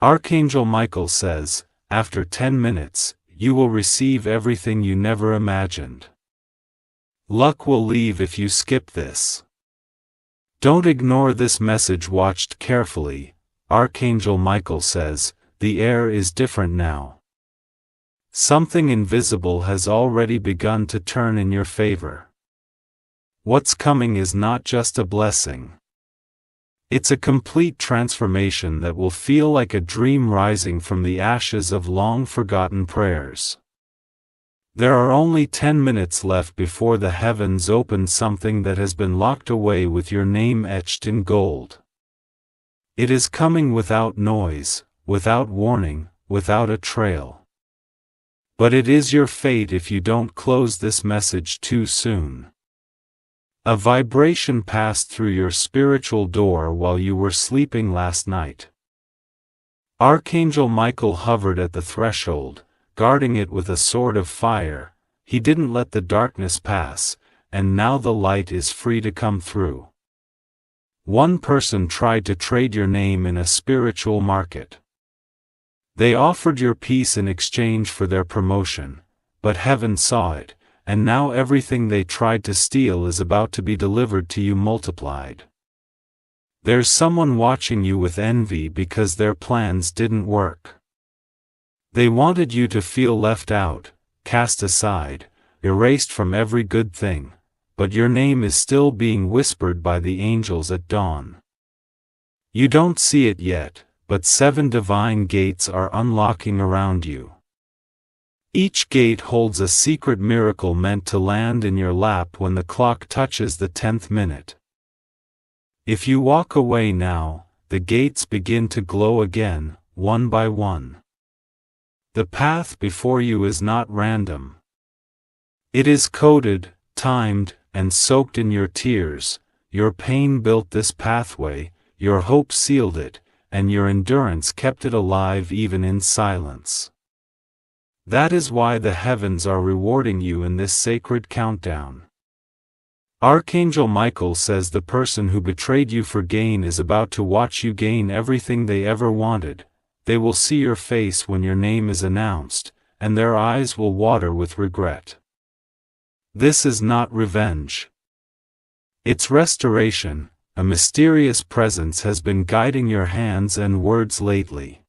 Archangel Michael says, after 10 minutes, you will receive everything you never imagined. Luck will leave if you skip this. Don't ignore this message. Watched carefully. Archangel Michael says, the air is different now. Something invisible has already begun to turn in your favor. What's coming is not just a blessing. It's a complete transformation that will feel like a dream rising from the ashes of long-forgotten prayers. There are only 10 minutes left before the heavens open something that has been locked away with your name etched in gold. It is coming without noise, without warning, without a trail. But it is your fate if you don't close this message too soon. A vibration passed through your spiritual door while you were sleeping last night. Archangel Michael hovered at the threshold, guarding it with a sword of fire. He didn't let the darkness pass, and now the light is free to come through. One person tried to trade your name in a spiritual market. They offered your peace in exchange for their promotion, but heaven saw it, and now everything they tried to steal is about to be delivered to you multiplied. There's someone watching you with envy because their plans didn't work. They wanted you to feel left out, cast aside, erased from every good thing, but your name is still being whispered by the angels at dawn. You don't see it yet, but 7 divine gates are unlocking around you. Each gate holds a secret miracle meant to land in your lap when the clock touches the 10th minute. If you walk away now, the gates begin to glow again, one by one. The path before you is not random. It is coded, timed, and soaked in your tears. Your pain built this pathway, your hope sealed it, and your endurance kept it alive even in silence. That is why the heavens are rewarding you in this sacred countdown. Archangel Michael says the person who betrayed you for gain is about to watch you gain everything they ever wanted. They will see your face when your name is announced, and their eyes will water with regret. This is not revenge. It's restoration. A mysterious presence has been guiding your hands and words lately.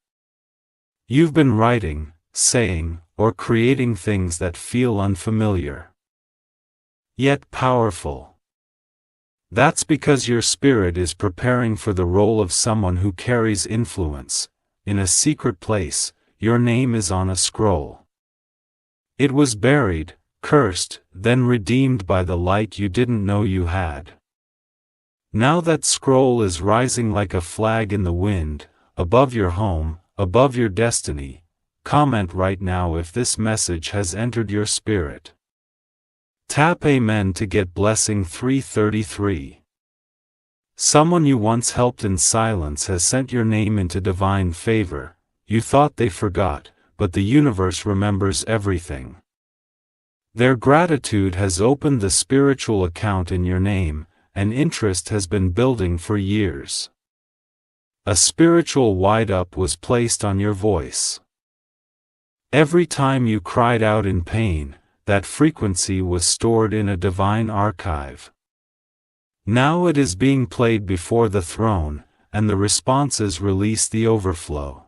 You've been writing, saying, or creating things that feel unfamiliar, yet powerful. That's because your spirit is preparing for the role of someone who carries influence. In a secret place, your name is on a scroll. It was buried, cursed, then redeemed by the light you didn't know you had. Now that scroll is rising like a flag in the wind, above your home, above your destiny. Comment right now if this message has entered your spirit. Tap Amen to get blessing 333. Someone you once helped in silence has sent your name into divine favor. You thought they forgot, but the universe remembers everything. Their gratitude has opened the spiritual account in your name, and interest has been building for years. A spiritual wind-up was placed on your voice. Every time you cried out in pain, that frequency was stored in a divine archive. Now it is being played before the throne, and the responses release the overflow.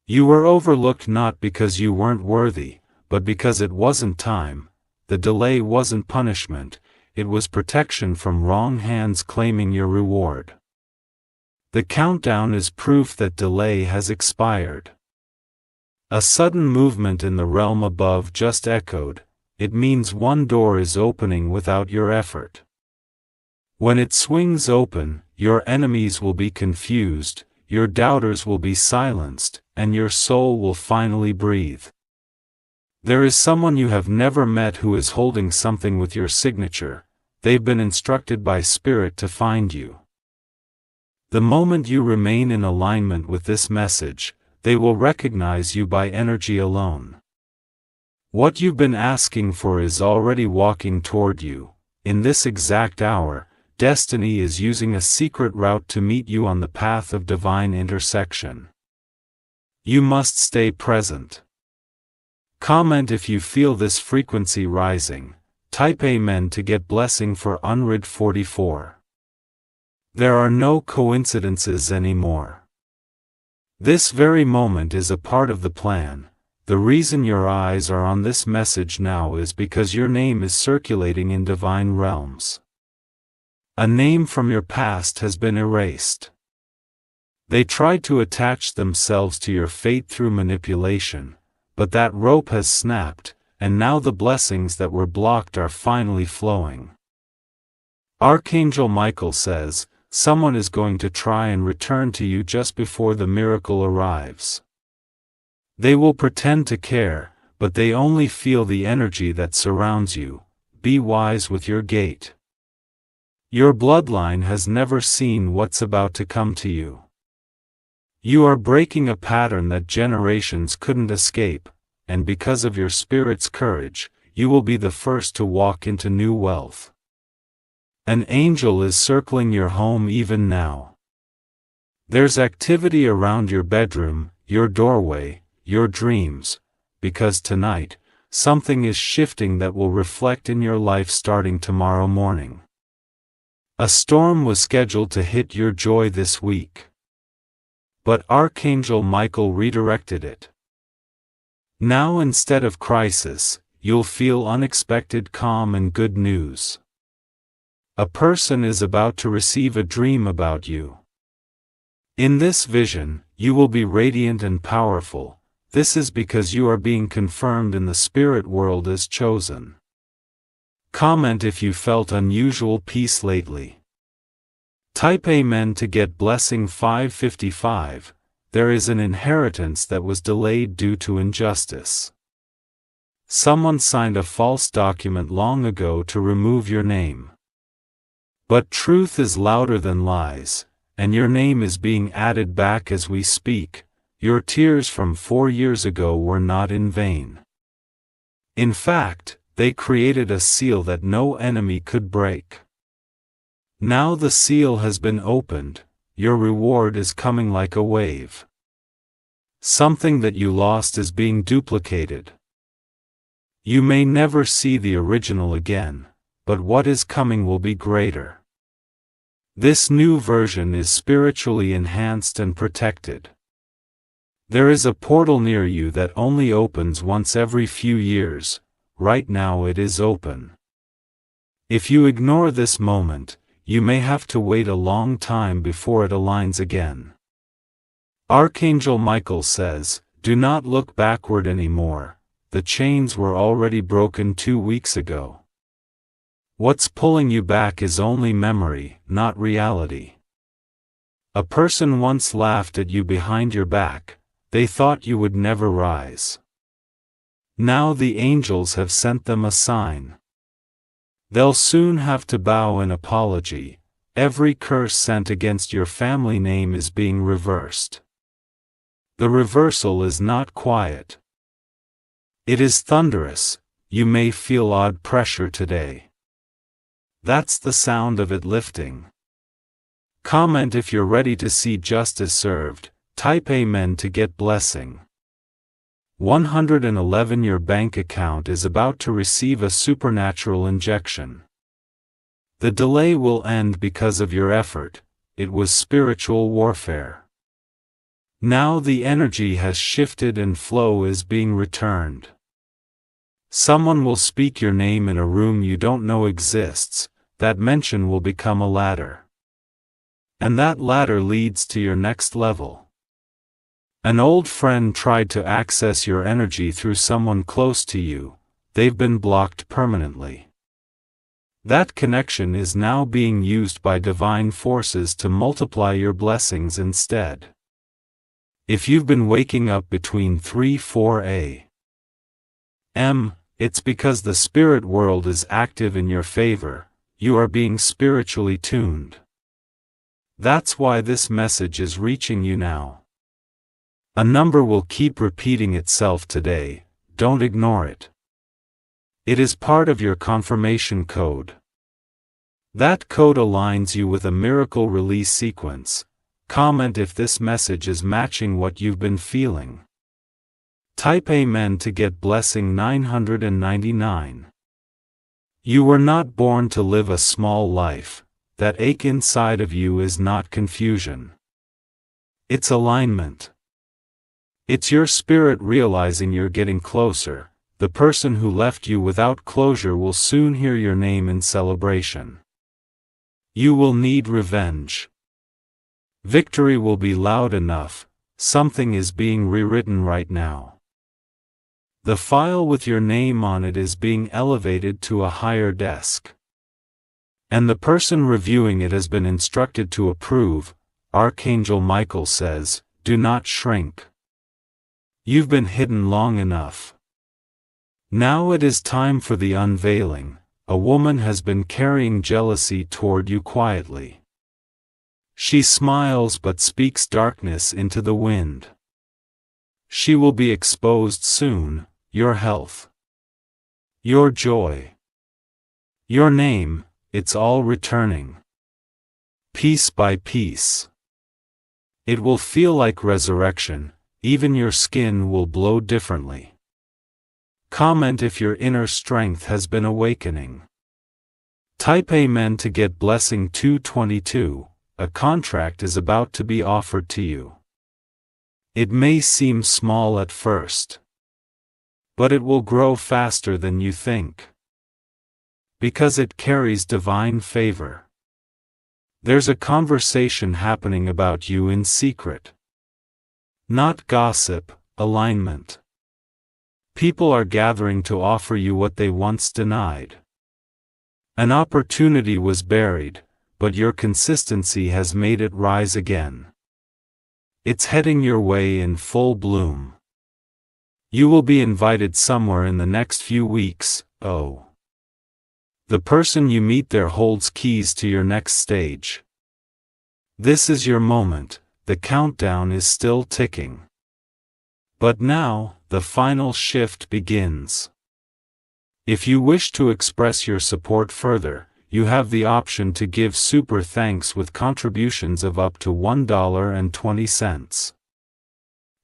You were overlooked not because you weren't worthy, but because it wasn't time. The delay wasn't punishment, it was protection from wrong hands claiming your reward. The countdown is proof that delay has expired. A sudden movement in the realm above just echoed. It means one door is opening without your effort. When it swings open, your enemies will be confused, your doubters will be silenced, and your soul will finally breathe. There is someone you have never met who is holding something with your signature. They've been instructed by Spirit to find you. The moment you remain in alignment with this message, they will recognize you by energy alone. What you've been asking for is already walking toward you. In this exact hour, destiny is using a secret route to meet you on the path of divine intersection. You must stay present. Comment if you feel this frequency rising. Type Amen to get blessing for Unread 44. There are no coincidences anymore. This very moment is a part of the plan. The reason your eyes are on this message now is because your name is circulating in divine realms. A name from your past has been erased. They tried to attach themselves to your fate through manipulation, but that rope has snapped, and now the blessings that were blocked are finally flowing. Archangel Michael says, someone is going to try and return to you just before the miracle arrives. They will pretend to care, but they only feel the energy that surrounds you. Be wise with your gate. Your bloodline has never seen what's about to come to you. You are breaking a pattern that generations couldn't escape, and because of your spirit's courage, you will be the first to walk into new wealth. An angel is circling your home even now. There's activity around your bedroom, your doorway, your dreams, because tonight, something is shifting that will reflect in your life starting tomorrow morning. A storm was scheduled to hit your joy this week. But Archangel Michael redirected it. Now instead of crisis, you'll feel unexpected calm and good news. A person is about to receive a dream about you. In this vision, you will be radiant and powerful. This is because you are being confirmed in the spirit world as chosen. Comment if you felt unusual peace lately. Type Amen to get blessing 555. There is an inheritance that was delayed due to injustice. Someone signed a false document long ago to remove your name. But truth is louder than lies, and your name is being added back as we speak. Your tears from 4 years ago were not in vain. In fact, they created a seal that no enemy could break. Now the seal has been opened, your reward is coming like a wave. Something that you lost is being duplicated. You may never see the original again, but what is coming will be greater. This new version is spiritually enhanced and protected. There is a portal near you that only opens once every few years. Right now it is open. If you ignore this moment, you may have to wait a long time before it aligns again. Archangel Michael says, do not look backward anymore. The chains were already broken 2 weeks ago. What's pulling you back is only memory, not reality. A person once laughed at you behind your back. They thought you would never rise. Now the angels have sent them a sign. They'll soon have to bow in apology. Every curse sent against your family name is being reversed. The reversal is not quiet. It is thunderous. You may feel odd pressure today. That's the sound of it lifting. Comment if you're ready to see justice served. Type Amen to get blessing. 111. Your bank account is about to receive a supernatural injection. The delay will end because of your effort. It was spiritual warfare. Now the energy has shifted and flow is being returned. Someone will speak your name in a room you don't know exists. That mention will become a ladder. And that ladder leads to your next level. An old friend tried to access your energy through someone close to you. They've been blocked permanently. That connection is now being used by divine forces to multiply your blessings instead. If you've been waking up between 3-4 a.m., it's because the spirit world is active in your favor. You are being spiritually tuned. That's why this message is reaching you now. A number will keep repeating itself today. Don't ignore it. It is part of your confirmation code. That code aligns you with a miracle release sequence. Comment if this message is matching what you've been feeling. Type Amen to get blessing 999. You were not born to live a small life. That ache inside of you is not confusion. It's alignment. It's your spirit realizing you're getting closer. The person who left you without closure will soon hear your name in celebration. You will need revenge. Victory will be loud enough. Something is being rewritten right now. The file with your name on it is being elevated to a higher desk. And the person reviewing it has been instructed to approve. Archangel Michael says, do not shrink. You've been hidden long enough. Now it is time for the unveiling. A woman has been carrying jealousy toward you quietly. She smiles but speaks darkness into the wind. She will be exposed soon. Your health, your joy, your name, it's all returning. Piece by piece. It will feel like resurrection, even your skin will glow differently. Comment if your inner strength has been awakening. Type Amen to get blessing 222. A contract is about to be offered to you. It may seem small at first, but it will grow faster than you think. Because it carries divine favor. There's a conversation happening about you in secret. Not gossip, alignment. People are gathering to offer you what they once denied. An opportunity was buried, but your consistency has made it rise again. It's heading your way in full bloom. You will be invited somewhere in the next few weeks. Oh. The person you meet there holds keys to your next stage. This is your moment, the countdown is still ticking. But now, the final shift begins. If you wish to express your support further, you have the option to give super thanks with contributions of up to $1.20.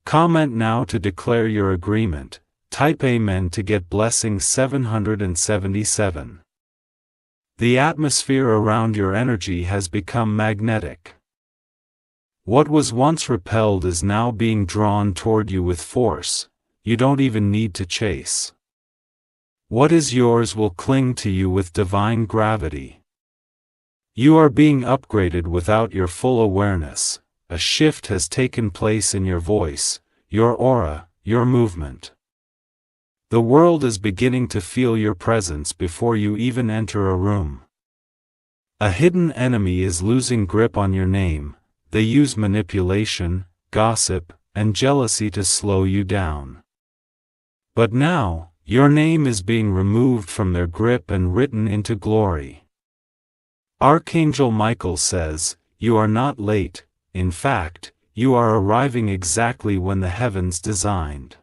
Comment now to declare your agreement. Type Amen to get blessing 777. The atmosphere around your energy has become magnetic. What was once repelled is now being drawn toward you with force. You don't even need to chase. What is yours will cling to you with divine gravity. You are being upgraded without your full awareness. A shift has taken place in your voice, your aura, your movement. The world is beginning to feel your presence before you even enter a room. A hidden enemy is losing grip on your name. They use manipulation, gossip, and jealousy to slow you down. But now, your name is being removed from their grip and written into glory. Archangel Michael says, you are not late. In fact, you are arriving exactly when the heavens designed.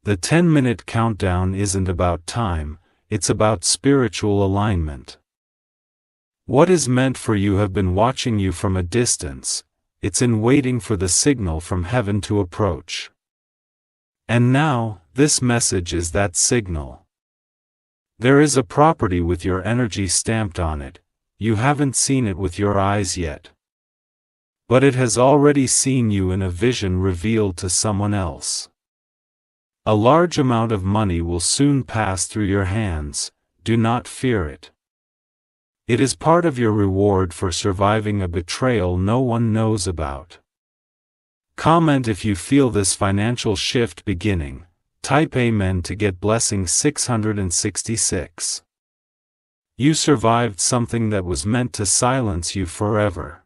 The 10-minute countdown isn't about time, it's about spiritual alignment. What is meant for you have been watching you from a distance, it's in waiting for the signal from heaven to approach. And now, this message is that signal. There is a property with your energy stamped on it, you haven't seen it with your eyes yet. But it has already seen you in a vision revealed to someone else. A large amount of money will soon pass through your hands, do not fear it. It is part of your reward for surviving a betrayal no one knows about. Comment if you feel this financial shift beginning. Type Amen to get blessing 666. You survived something that was meant to silence you forever.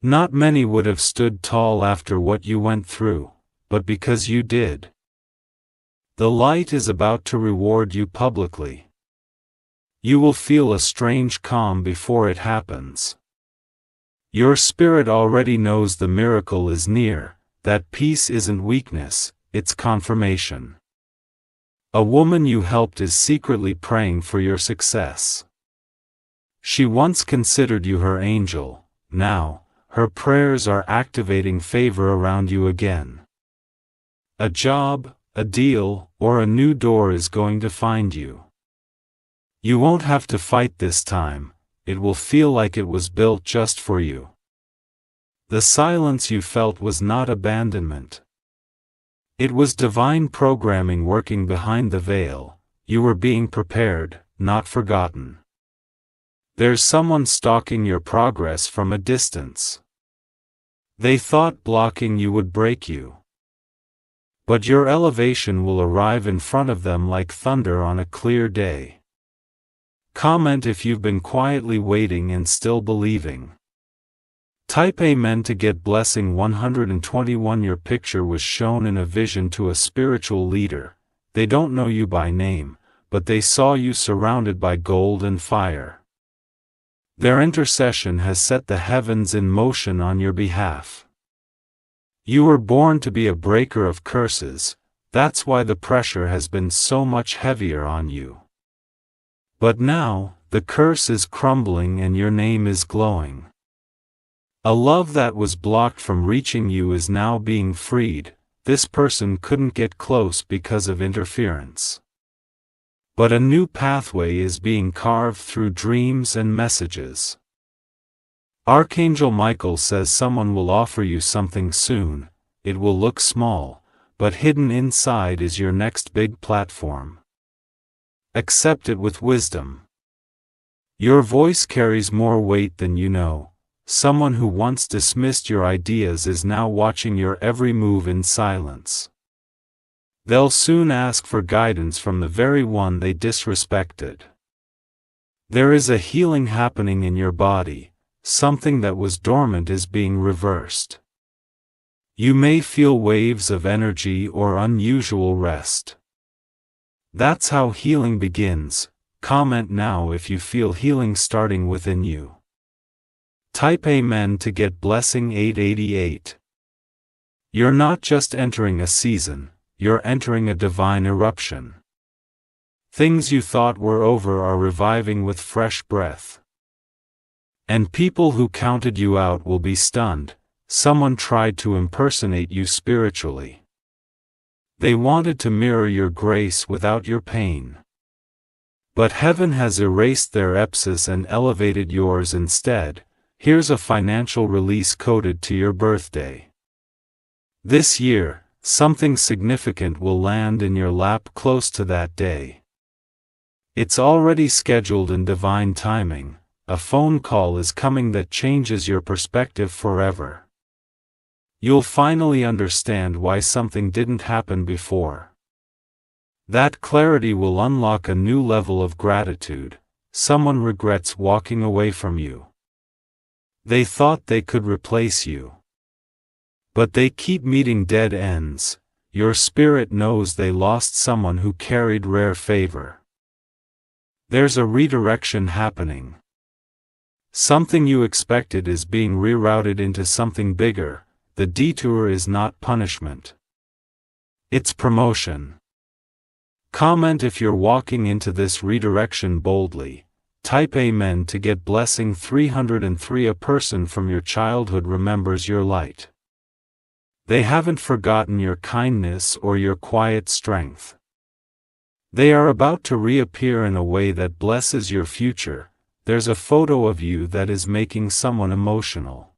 Not many would have stood tall after what you went through, but because you did. The light is about to reward you publicly. You will feel a strange calm before it happens. Your spirit already knows the miracle is near, that peace isn't weakness, it's confirmation. A woman you helped is secretly praying for your success. She once considered you her angel, now, her prayers are activating favor around you again. A job, a deal, or a new door is going to find you. You won't have to fight this time, it will feel like it was built just for you. The silence you felt was not abandonment. It was divine programming working behind the veil. You were being prepared, not forgotten. There's someone stalking your progress from a distance. They thought blocking you would break you. But your elevation will arrive in front of them like thunder on a clear day. Comment if you've been quietly waiting and still believing. Type Amen to get blessing 121. Your picture was shown in a vision to a spiritual leader. They don't know you by name, but they saw you surrounded by gold and fire. Their intercession has set the heavens in motion on your behalf. You were born to be a breaker of curses, that's why the pressure has been so much heavier on you. But now, the curse is crumbling and your name is glowing. A love that was blocked from reaching you is now being freed. This person couldn't get close because of interference. But a new pathway is being carved through dreams and messages. Archangel Michael says someone will offer you something soon. It will look small, but hidden inside is your next big platform. Accept it with wisdom. Your voice carries more weight than you know. Someone who once dismissed your ideas is now watching your every move in silence. They'll soon ask for guidance from the very one they disrespected. There is a healing happening in your body. Something that was dormant is being reversed. You may feel waves of energy or unusual rest. That's how healing begins. Comment now if you feel healing starting within you. Type Amen to get blessing 888. You're not just entering a season, you're entering a divine eruption. Things you thought were over are reviving with fresh breath. And people who counted you out will be stunned. Someone tried to impersonate you spiritually. They wanted to mirror your grace without your pain. But heaven has erased their epsis and elevated yours instead. Here's a financial release coded to your birthday. This year, something significant will land in your lap close to that day. It's already scheduled in divine timing. A phone call is coming that changes your perspective forever. You'll finally understand why something didn't happen before. That clarity will unlock a new level of gratitude. Someone regrets walking away from you. They thought they could replace you. But they keep meeting dead ends. Your spirit knows they lost someone who carried rare favor. There's a redirection happening. Something you expected is being rerouted into something bigger. The detour is not punishment. It's promotion. Comment if you're walking into this redirection boldly. Type Amen to get blessing 303. A person from your childhood remembers your light. They haven't forgotten your kindness or your quiet strength. They are about to reappear in a way that blesses your future. There's a photo of you that is making someone emotional.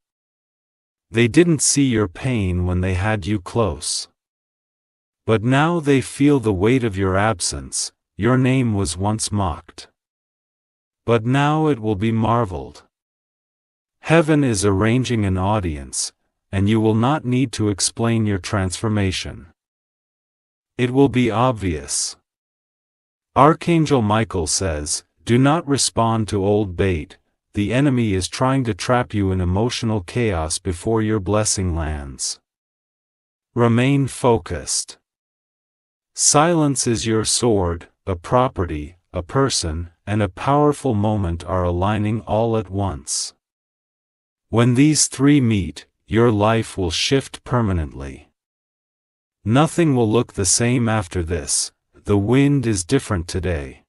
They didn't see your pain when they had you close. But now they feel the weight of your absence. Your name was once mocked. But now it will be marveled. Heaven is arranging an audience, and you will not need to explain your transformation. It will be obvious. Archangel Michael says, do not respond to old bait. The enemy is trying to trap you in emotional chaos before your blessing lands. Remain focused. Silence is your sword. A property, a person, and a powerful moment are aligning all at once. When these three meet, your life will shift permanently. Nothing will look the same after this. The wind is different today.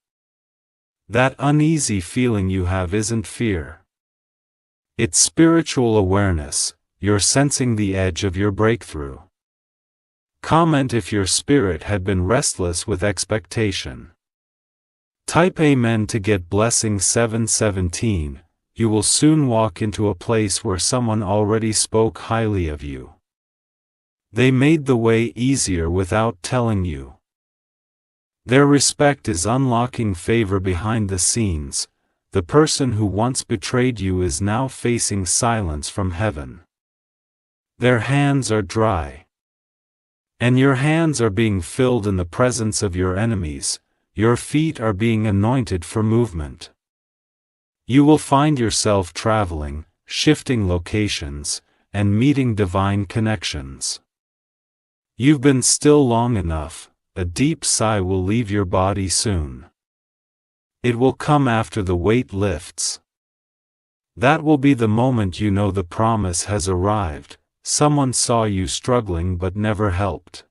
That uneasy feeling you have isn't fear. It's spiritual awareness, you're sensing the edge of your breakthrough. Comment if your spirit had been restless with expectation. Type Amen to get blessing 717. You will soon walk into a place where someone already spoke highly of you. They made the way easier without telling you. Their respect is unlocking favor behind the scenes. The person who once betrayed you is now facing silence from heaven. Their hands are dry. And your hands are being filled in the presence of your enemies. Your feet are being anointed for movement. You will find yourself traveling, shifting locations, and meeting divine connections. You've been still long enough, a deep sigh will leave your body soon. It will come after the weight lifts. That will be the moment you know the promise has arrived. Someone saw you struggling but never helped.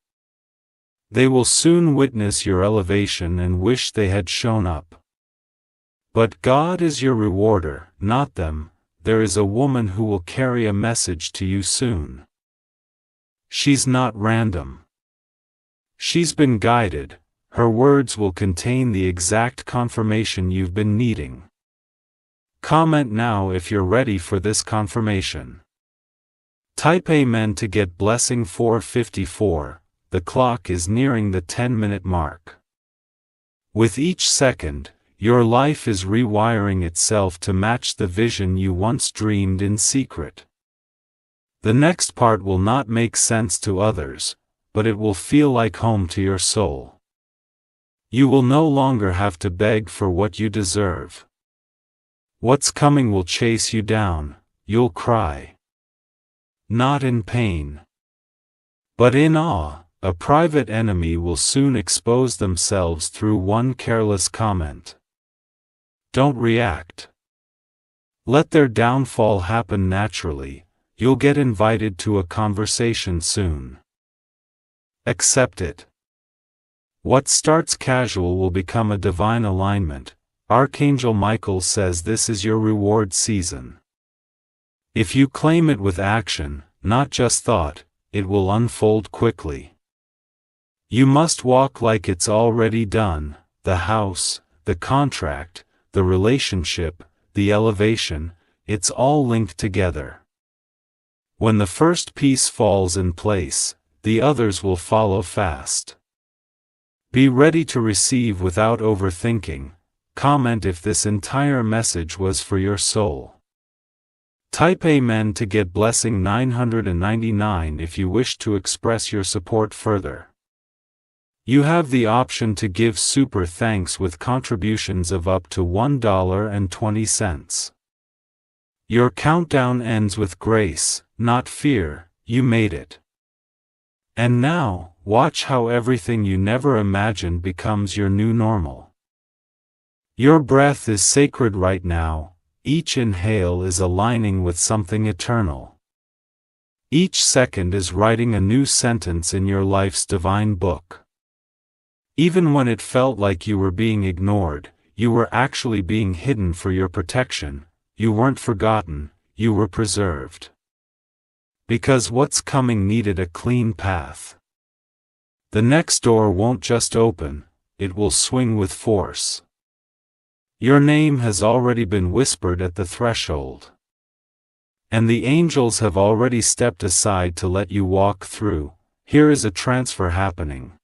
They will soon witness your elevation and wish they had shown up. But God is your rewarder, not them. There is a woman who will carry a message to you soon. She's not random. She's been guided. Her words will contain the exact confirmation you've been needing. Comment now if you're ready for this confirmation. Type Amen to get blessing 454. The clock is nearing the 10-minute mark. With each second, your life is rewiring itself to match the vision you once dreamed in secret. The next part will not make sense to others, but it will feel like home to your soul. You will no longer have to beg for what you deserve. What's coming will chase you down. You'll cry. Not in pain, but in awe. A private enemy will soon expose themselves through one careless comment. Don't react. Let their downfall happen naturally. You'll get invited to a conversation soon. Accept it. What starts casual will become a divine alignment. Archangel Michael says this is your reward season. If you claim it with action, not just thought, it will unfold quickly. You must walk like it's already done. The house, the contract, the relationship, the elevation, it's all linked together. When the first piece falls in place, the others will follow fast. Be ready to receive without overthinking. Comment if this entire message was for your soul. Type Amen to get blessing 999 if you wish to express your support further. You have the option to give super thanks with contributions of up to $1.20. Your countdown ends with grace, not fear. You made it. And now, watch how everything you never imagined becomes your new normal. Your breath is sacred right now. Each inhale is aligning with something eternal. Each second is writing a new sentence in your life's divine book. Even when it felt like you were being ignored, you were actually being hidden for your protection. You weren't forgotten, you were preserved. Because what's coming needed a clean path. The next door won't just open, it will swing with force. Your name has already been whispered at the threshold. And the angels have already stepped aside to let you walk through. Here is a transfer happening.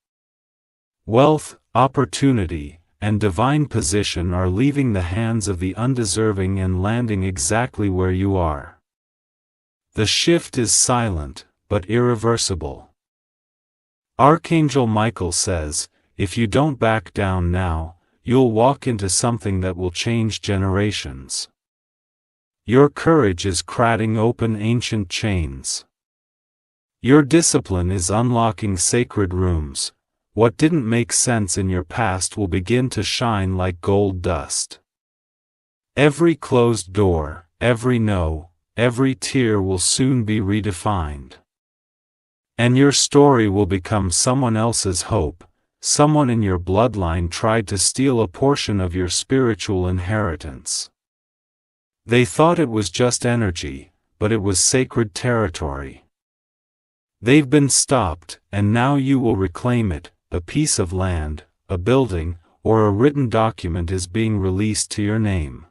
Wealth, opportunity, and divine position are leaving the hands of the undeserving and landing exactly where you are. The shift is silent, but irreversible. Archangel Michael says, if you don't back down now, you'll walk into something that will change generations. Your courage is cracking open ancient chains. Your discipline is unlocking sacred rooms. What didn't make sense in your past will begin to shine like gold dust. Every closed door, every no, every tear will soon be redefined. And your story will become someone else's hope. Someone in your bloodline tried to steal a portion of your spiritual inheritance. They thought it was just energy, but it was sacred territory. They've been stopped, and now you will reclaim it. A piece of land, a building, or a written document is being released to your name.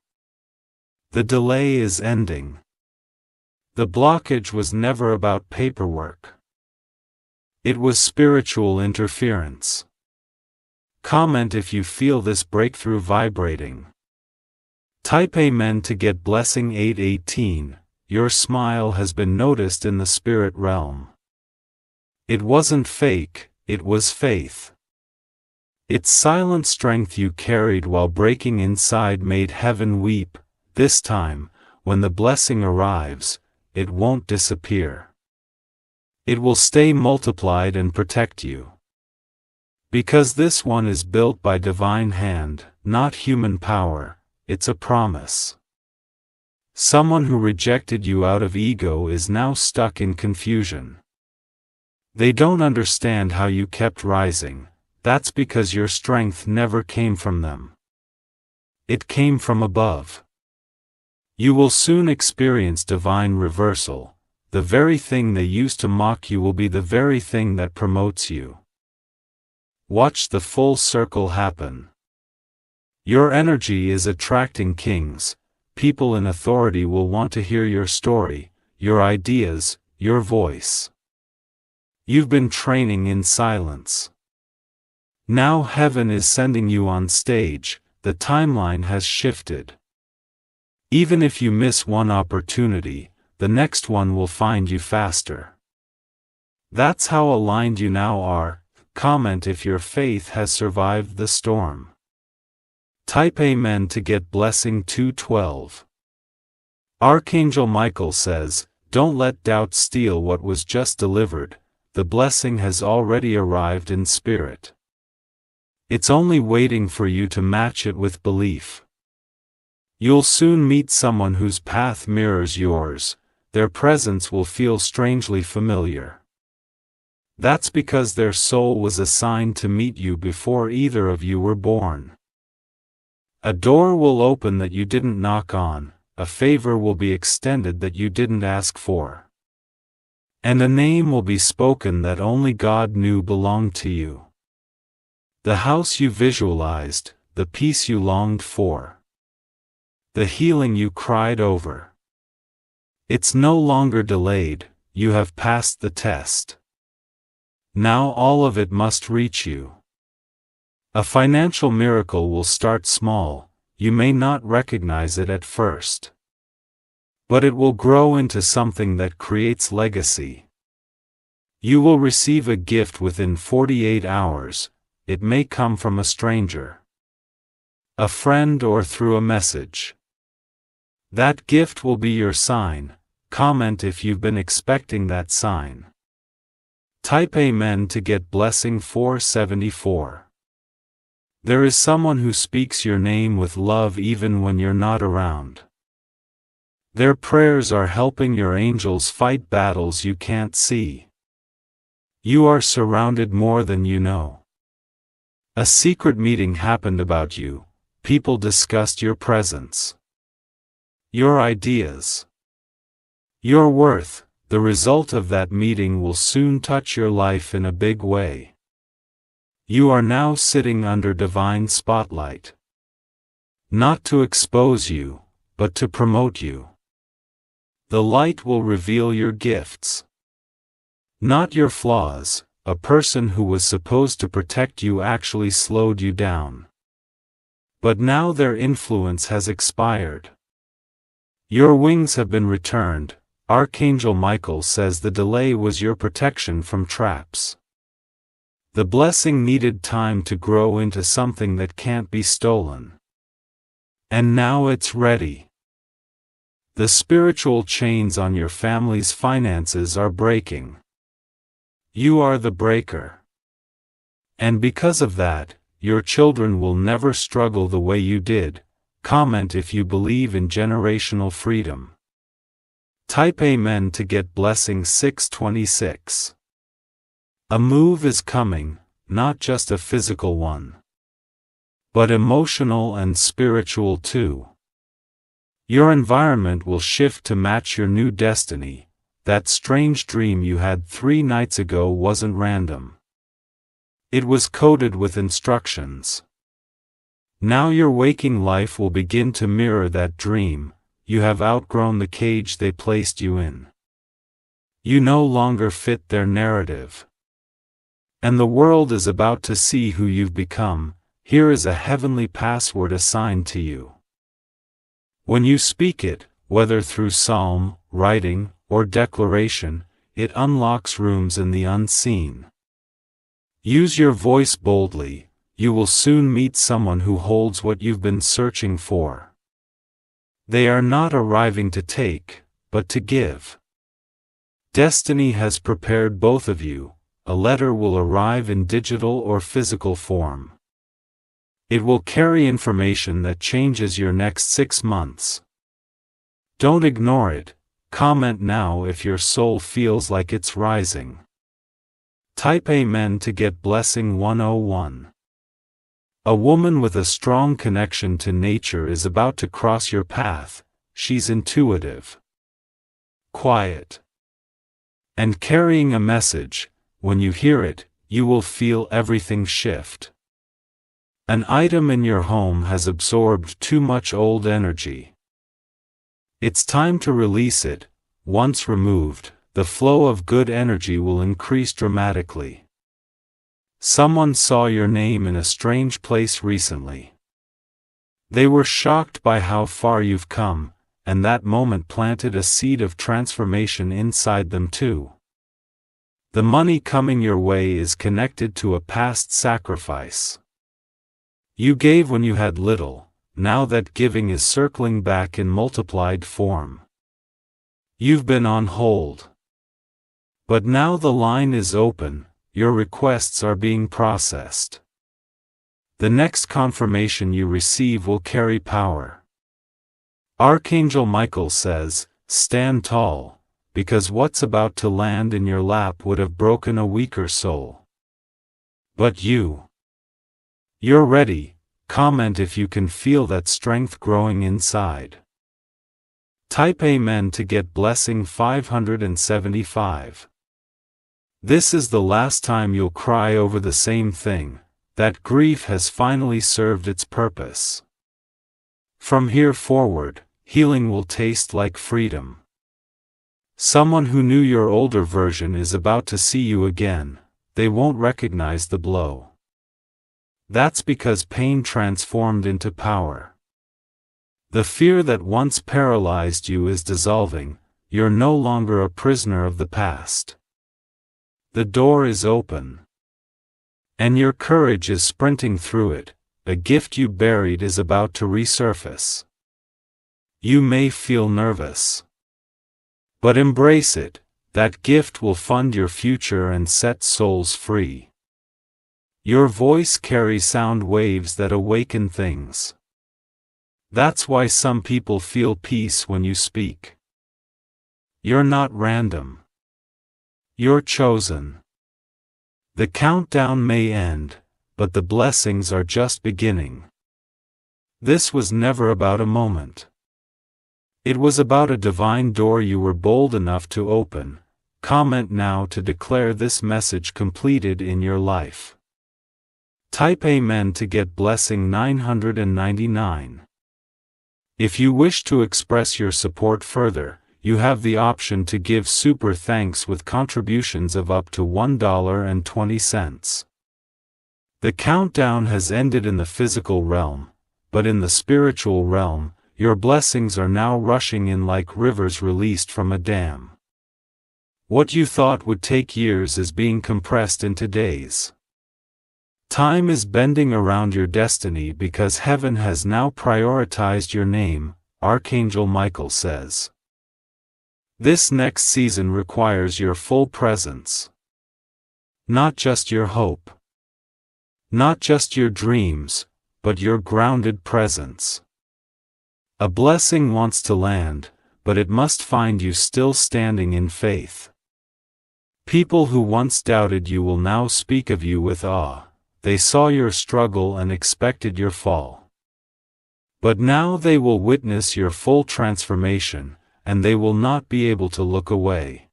The delay is ending. The blockage was never about paperwork. It was spiritual interference. Comment if you feel this breakthrough vibrating. Type Amen to get blessing 818. Your smile has been noticed in the spirit realm. It wasn't fake, it was faith. Its silent strength you carried while breaking inside made heaven weep. This time, when the blessing arrives, it won't disappear. It will stay multiplied and protect you. Because this one is built by divine hand, not human power, it's a promise. Someone who rejected you out of ego is now stuck in confusion. They don't understand how you kept rising. That's because your strength never came from them. It came from above. You will soon experience divine reversal. The very thing they used to mock you will be the very thing that promotes you. Watch the full circle happen. Your energy is attracting kings. People in authority will want to hear your story, your ideas, your voice. You've been training in silence. Now heaven is sending you on stage. The timeline has shifted. Even if you miss one opportunity, the next one will find you faster. That's how aligned you now are. Comment if your faith has survived the storm. Type Amen to get blessing 212. Archangel Michael says, don't let doubt steal what was just delivered. The blessing has already arrived in spirit. It's only waiting for you to match it with belief. You'll soon meet someone whose path mirrors yours. Their presence will feel strangely familiar. That's because their soul was assigned to meet you before either of you were born. A door will open that you didn't knock on, a favor will be extended that you didn't ask for. And a name will be spoken that only God knew belonged to you. The house you visualized, the peace you longed for. The healing you cried over. It's no longer delayed, you have passed the test. Now all of it must reach you. A financial miracle will start small, you may not recognize it at first. But it will grow into something that creates legacy. You will receive a gift within 48 hours, it may come from a stranger, a friend, or through a message. That gift will be your sign. Comment if you've been expecting that sign. Type Amen to get blessing 474. There is someone who speaks your name with love even when you're not around. Their prayers are helping your angels fight battles you can't see. You are surrounded more than you know. A secret meeting happened about you. People discussed your presence, your ideas, your worth. The result of that meeting will soon touch your life in a big way. You are now sitting under divine spotlight. Not to expose you, but to promote you. The light will reveal your gifts, not your flaws. A person who was supposed to protect you actually slowed you down. But now their influence has expired. Your wings have been returned. Archangel Michael says the delay was your protection from traps. The blessing needed time to grow into something that can't be stolen. And now it's ready. The spiritual chains on your family's finances are breaking. You are the breaker. And because of that, your children will never struggle the way you did. Comment if you believe in generational freedom. Type Amen to get blessing 626. A move is coming, not just a physical one, but emotional and spiritual too. Your environment will shift to match your new destiny. That strange dream you had 3 nights ago wasn't random. It was coded with instructions. Now your waking life will begin to mirror that dream. You have outgrown the cage they placed you in. You no longer fit their narrative. And the world is about to see who you've become. Here is a heavenly password assigned to you. When you speak it, whether through psalm, writing, or declaration, it unlocks rooms in the unseen. Use your voice boldly. You will soon meet someone who holds what you've been searching for. They are not arriving to take, but to give. Destiny has prepared both of you. A letter will arrive in digital or physical form. It will carry information that changes your next 6 months. Don't ignore it. Comment now if your soul feels like it's rising. Type Amen to get Blessing 101. A woman with a strong connection to nature is about to cross your path. She's intuitive, quiet, and carrying a message. When you hear it, you will feel everything shift. An item in your home has absorbed too much old energy. It's time to release it. Once removed, the flow of good energy will increase dramatically. Someone saw your name in a strange place recently. They were shocked by how far you've come, and that moment planted a seed of transformation inside them too. The money coming your way is connected to a past sacrifice. You gave when you had little. Now that giving is circling back in multiplied form. You've been on hold. But now the line is open, your requests are being processed. The next confirmation you receive will carry power. Archangel Michael says, stand tall, because what's about to land in your lap would have broken a weaker soul. But you're ready. Comment if you can feel that strength growing inside. Type Amen to get Blessing 575. This is the last time you'll cry over the same thing. That grief has finally served its purpose. From here forward, healing will taste like freedom. Someone who knew your older version is about to see you again. They won't recognize the blow. That's because pain transformed into power. The fear that once paralyzed you is dissolving. You're no longer a prisoner of the past. The door is open. And your courage is sprinting through it. A gift you buried is about to resurface. You may feel nervous. But embrace it. That gift will fund your future and set souls free. Your voice carries sound waves that awaken things. That's why some people feel peace when you speak. You're not random. You're chosen. The countdown may end, but the blessings are just beginning. This was never about a moment. It was about a divine door you were bold enough to open. Comment now to declare this message completed in your life. Type Amen to get Blessing 999. If you wish to express your support further, you have the option to give super thanks with contributions of up to $1.20. The countdown has ended in the physical realm, but in the spiritual realm, your blessings are now rushing in like rivers released from a dam. What you thought would take years is being compressed into days. Time is bending around your destiny because heaven has now prioritized your name, Archangel Michael says. This next season requires your full presence. Not just your hope. Not just your dreams, but your grounded presence. A blessing wants to land, but it must find you still standing in faith. People who once doubted you will now speak of you with awe. They saw your struggle and expected your fall. But now they will witness your full transformation, and they will not be able to look away.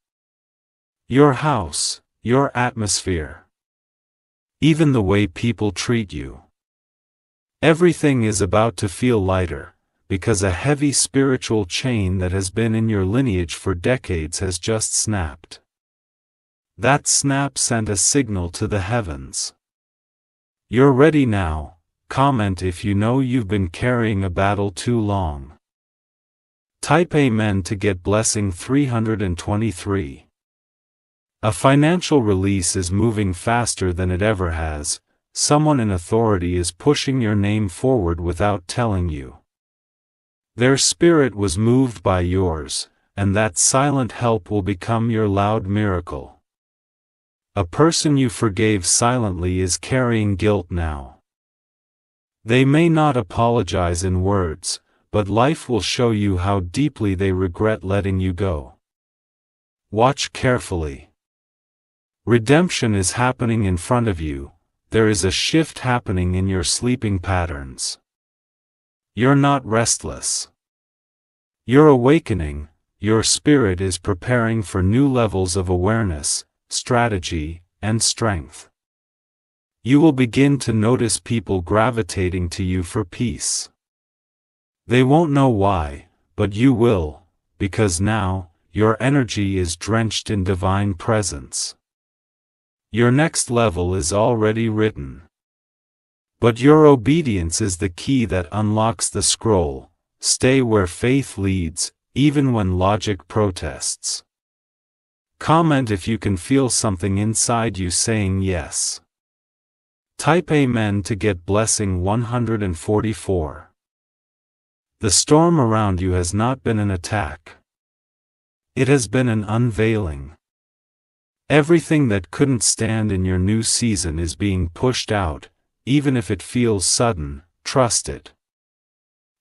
Your house, your atmosphere, even the way people treat you. Everything is about to feel lighter, because a heavy spiritual chain that has been in your lineage for decades has just snapped. That snap sent a signal to the heavens. You're ready now. Comment if you know you've been carrying a battle too long. Type Amen to get blessing 323. A financial release is moving faster than it ever has. Someone in authority is pushing your name forward without telling you. Their spirit was moved by yours, and that silent help will become your loud miracle. A person you forgave silently is carrying guilt now. They may not apologize in words, but life will show you how deeply they regret letting you go. Watch carefully. Redemption is happening in front of you. There is a shift happening in your sleeping patterns. You're not restless. You're awakening. Your spirit is preparing for new levels of awareness, strategy, and strength. You will begin to notice people gravitating to you for peace. They won't know why, but you will, because now, your energy is drenched in divine presence. Your next level is already written. But your obedience is the key that unlocks the scroll. Stay where faith leads, even when logic protests. Comment if you can feel something inside you saying yes. Type Amen to get blessing 144. The storm around you has not been an attack. It has been an unveiling. Everything that couldn't stand in your new season is being pushed out, even if it feels sudden. Trust it.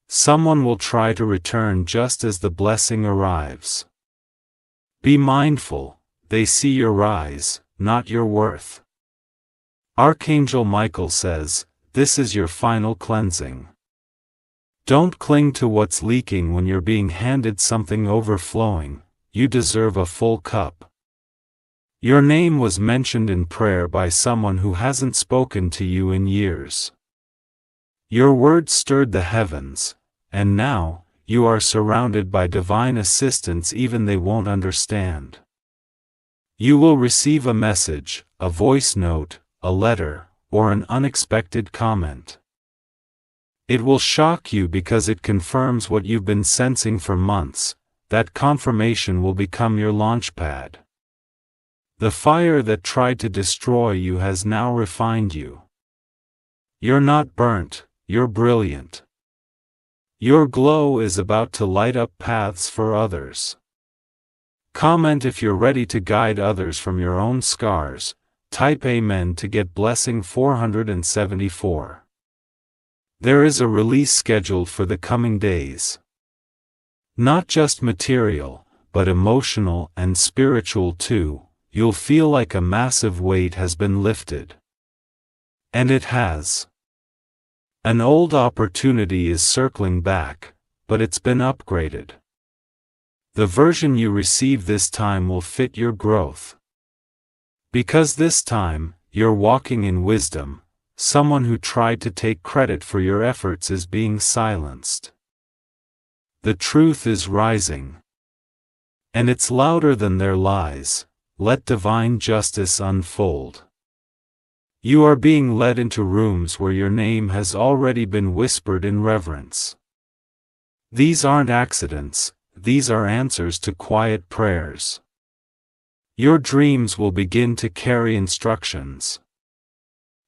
Someone will try to return just as the blessing arrives. Be mindful, they see your rise, not your worth. Archangel Michael says, this is your final cleansing. Don't cling to what's leaking when you're being handed something overflowing. You deserve a full cup. Your name was mentioned in prayer by someone who hasn't spoken to you in years. Your words stirred the heavens, and now, you are surrounded by divine assistance even they won't understand. You will receive a message, a voice note, a letter, or an unexpected comment. It will shock you because it confirms what you've been sensing for months. That confirmation will become your launchpad. The fire that tried to destroy you has now refined you. You're not burnt, you're brilliant. Your glow is about to light up paths for others. Comment if you're ready to guide others from your own scars. Type Amen to get blessing 474. There is a release scheduled for the coming days. Not just material, but emotional and spiritual too. You'll feel like a massive weight has been lifted. And it has. An old opportunity is circling back, but it's been upgraded. The version you receive this time will fit your growth. Because this time, you're walking in wisdom. Someone who tried to take credit for your efforts is being silenced. The truth is rising. And it's louder than their lies. Let divine justice unfold. You are being led into rooms where your name has already been whispered in reverence. These aren't accidents, these are answers to quiet prayers. Your dreams will begin to carry instructions.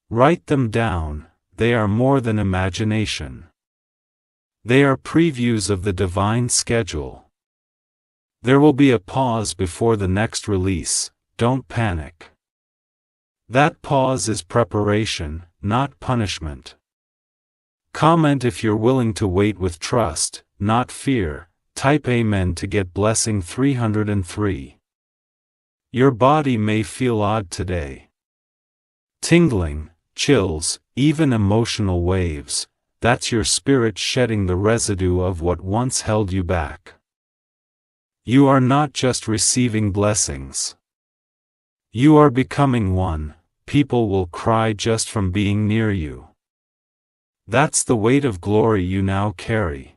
Write them down, they are more than imagination. They are previews of the divine schedule. There will be a pause before the next release. Don't panic. That pause is preparation, not punishment. Comment if you're willing to wait with trust, not fear. Type Amen to get blessing 303. Your body may feel odd today. Tingling, chills, even emotional waves. that's your spirit shedding the residue of what once held you back. You are not just receiving blessings. You are becoming one. People will cry just from being near you. That's the weight of glory you now carry.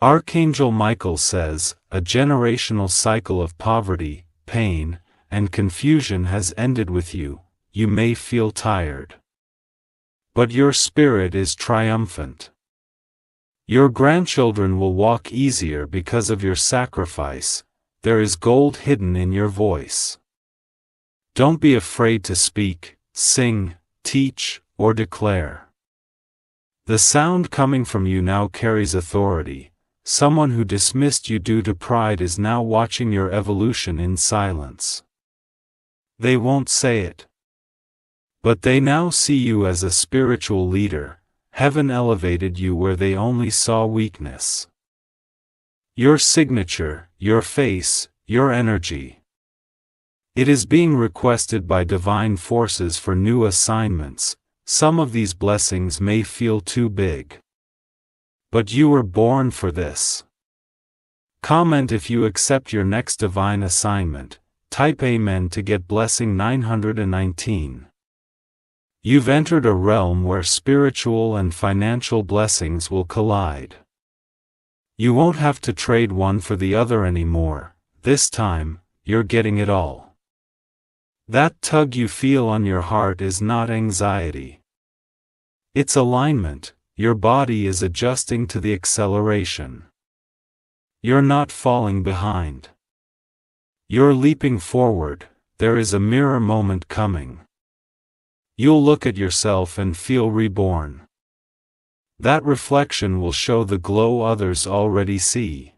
Archangel Michael says, a generational cycle of poverty, pain, and confusion has ended with you. You may feel tired, but your spirit is triumphant. Your grandchildren will walk easier because of your sacrifice. There is gold hidden in your voice. Don't be afraid to speak, sing, teach, or declare. The sound coming from you now carries authority. Someone who dismissed you due to pride is now watching your evolution in silence. They won't say it, but they now see you as a spiritual leader. Heaven elevated you where they only saw weakness. Your signature, your face, your energy. It is being requested by divine forces for new assignments. Some of these blessings may feel too big, but you were born for this. Comment if you accept your next divine assignment. Type Amen to get blessing 919. You've entered a realm where spiritual and financial blessings will collide. You won't have to trade one for the other anymore. This time, you're getting it all. That tug you feel on your heart is not anxiety. It's alignment. Your body is adjusting to the acceleration. You're not falling behind. You're leaping forward. There is a mirror moment coming. You'll look at yourself and feel reborn. That reflection will show the glow others already see.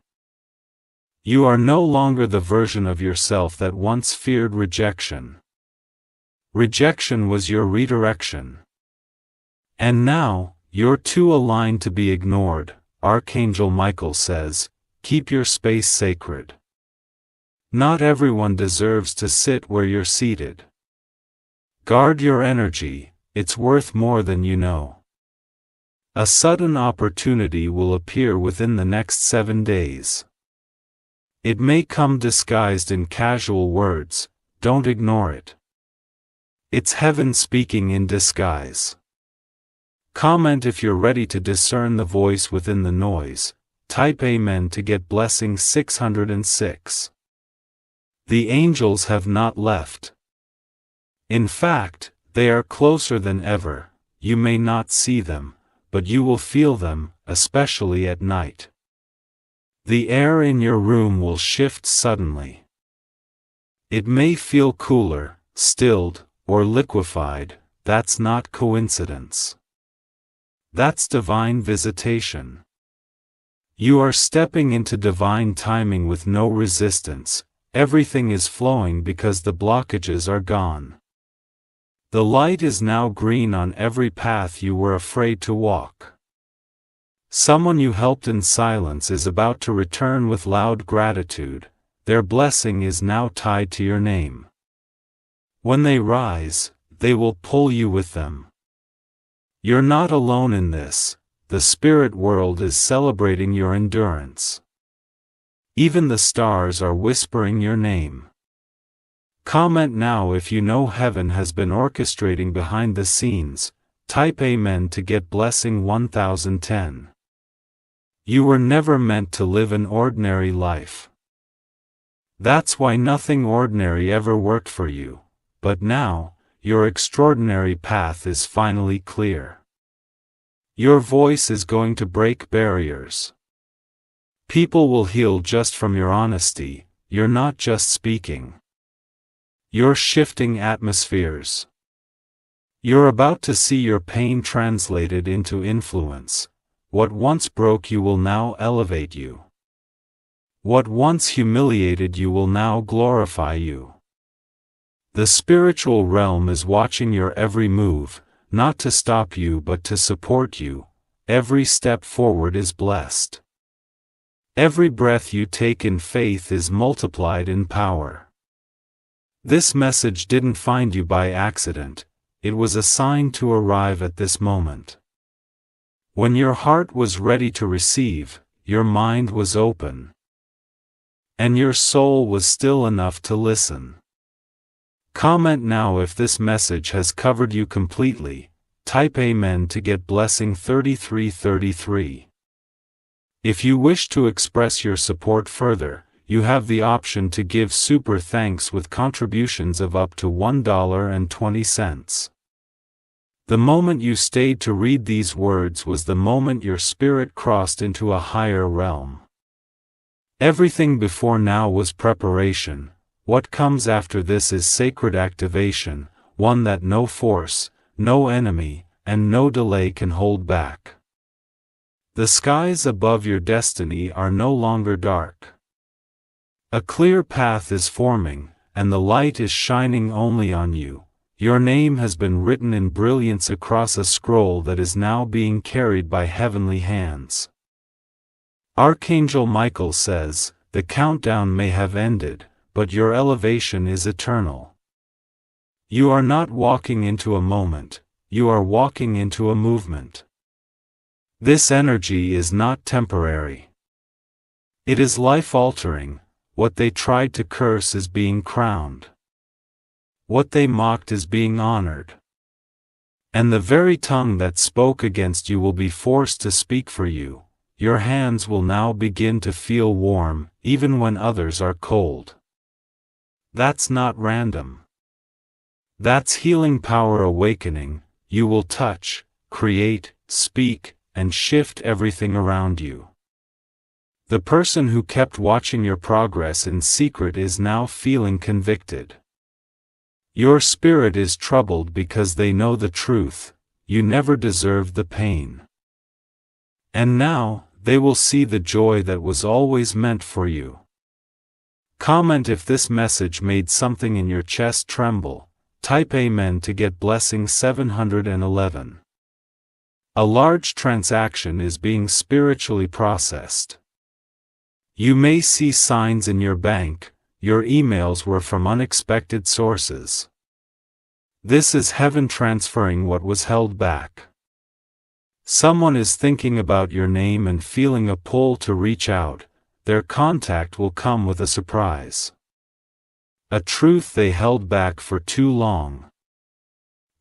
You are no longer the version of yourself that once feared rejection. Rejection was your redirection. And now, you're too aligned to be ignored. Archangel Michael says, keep your space sacred. Not everyone deserves to sit where you're seated. Guard your energy, it's worth more than you know. A sudden opportunity will appear within the next 7 days. It may come disguised in casual words. Don't ignore it. It's heaven speaking in disguise. Comment if you're ready to discern the voice within the noise. Type Amen to get blessing 606. The angels have not left. In fact, they are closer than ever. You may not see them, but you will feel them, especially at night. The air in your room will shift suddenly. It may feel cooler, stilled, or liquefied. That's not coincidence. That's divine visitation. You are stepping into divine timing with no resistance. Everything is flowing because the blockages are gone. The light is now green on every path you were afraid to walk. Someone you helped in silence is about to return with loud gratitude. Their blessing is now tied to your name. When they rise, they will pull you with them. You're not alone in this. The spirit world is celebrating your endurance. Even the stars are whispering your name. Comment now if you know heaven has been orchestrating behind the scenes. Type Amen to get blessing 1010. You were never meant to live an ordinary life. That's why nothing ordinary ever worked for you. But now, your extraordinary path is finally clear. Your voice is going to break barriers. People will heal just from your honesty. You're not just speaking. You're shifting atmospheres. You're about to see your pain translated into influence. What once broke you will now elevate you. What once humiliated you will now glorify you. The spiritual realm is watching your every move, not to stop you but to support you. Every step forward is blessed. Every breath you take in faith is multiplied in power. This message didn't find you by accident. It was assigned to arrive at this moment. When your heart was ready to receive, your mind was open. And your soul was still enough to listen. Comment now if this message has covered you completely. Type Amen to get blessing 3333. If you wish to express your support further, you have the option to give super thanks with contributions of up to $1.20. The moment you stayed to read these words was the moment your spirit crossed into a higher realm. Everything before now was preparation. What comes after this is sacred activation, one that no force, no enemy, and no delay can hold back. The skies above your destiny are no longer dark. A clear path is forming, and the light is shining only on you. Your name has been written in brilliance across a scroll that is now being carried by heavenly hands. Archangel Michael says, the countdown may have ended, but your elevation is eternal. You are not walking into a moment, you are walking into a movement. This energy is not temporary. It is life-altering. What they tried to curse is being crowned. What they mocked is being honored. And the very tongue that spoke against you will be forced to speak for you. Your hands will now begin to feel warm, even when others are cold. That's not random. That's healing power awakening. You will touch, create, speak, and shift everything around you. The person who kept watching your progress in secret is now feeling convicted. Your spirit is troubled because they know the truth. You never deserved the pain. And now, they will see the joy that was always meant for you. Comment if this message made something in your chest tremble. Type Amen to get blessing 711. A large transaction is being spiritually processed. You may see signs in your bank. Your emails were from unexpected sources. This is heaven transferring what was held back. Someone is thinking about your name and feeling a pull to reach out. Their contact will come with a surprise. A truth they held back for too long.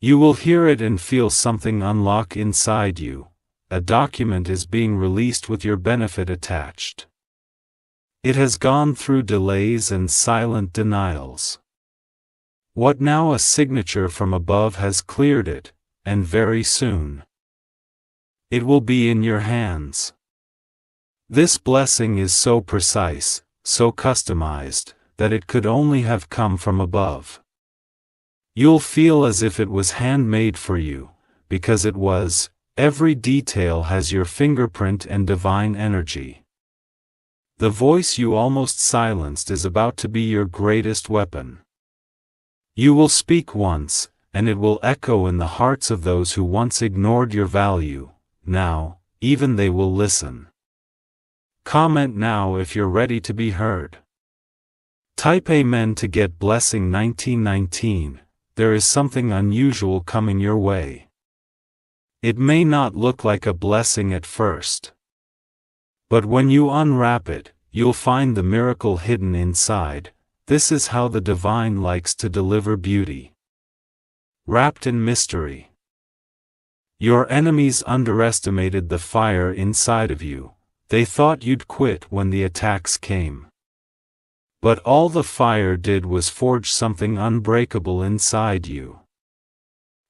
You will hear it and feel something unlock inside you. A document is being released with your benefit attached. It has gone through delays and silent denials. What now a signature from above has cleared it, and very soon it will be in your hands. This blessing is so precise, so customized, that it could only have come from above. You'll feel as if it was handmade for you, because it was. Every detail has your fingerprint and divine energy. The voice you almost silenced is about to be your greatest weapon. You will speak once, and it will echo in the hearts of those who once ignored your value. Now, even they will listen. Comment now if you're ready to be heard. Type Amen to get blessing 1919. There is something unusual coming your way. It may not look like a blessing at first. But when you unwrap it, you'll find the miracle hidden inside. This is how the divine likes to deliver beauty. Wrapped in mystery. Your enemies underestimated the fire inside of you. They thought you'd quit when the attacks came. But all the fire did was forge something unbreakable inside you.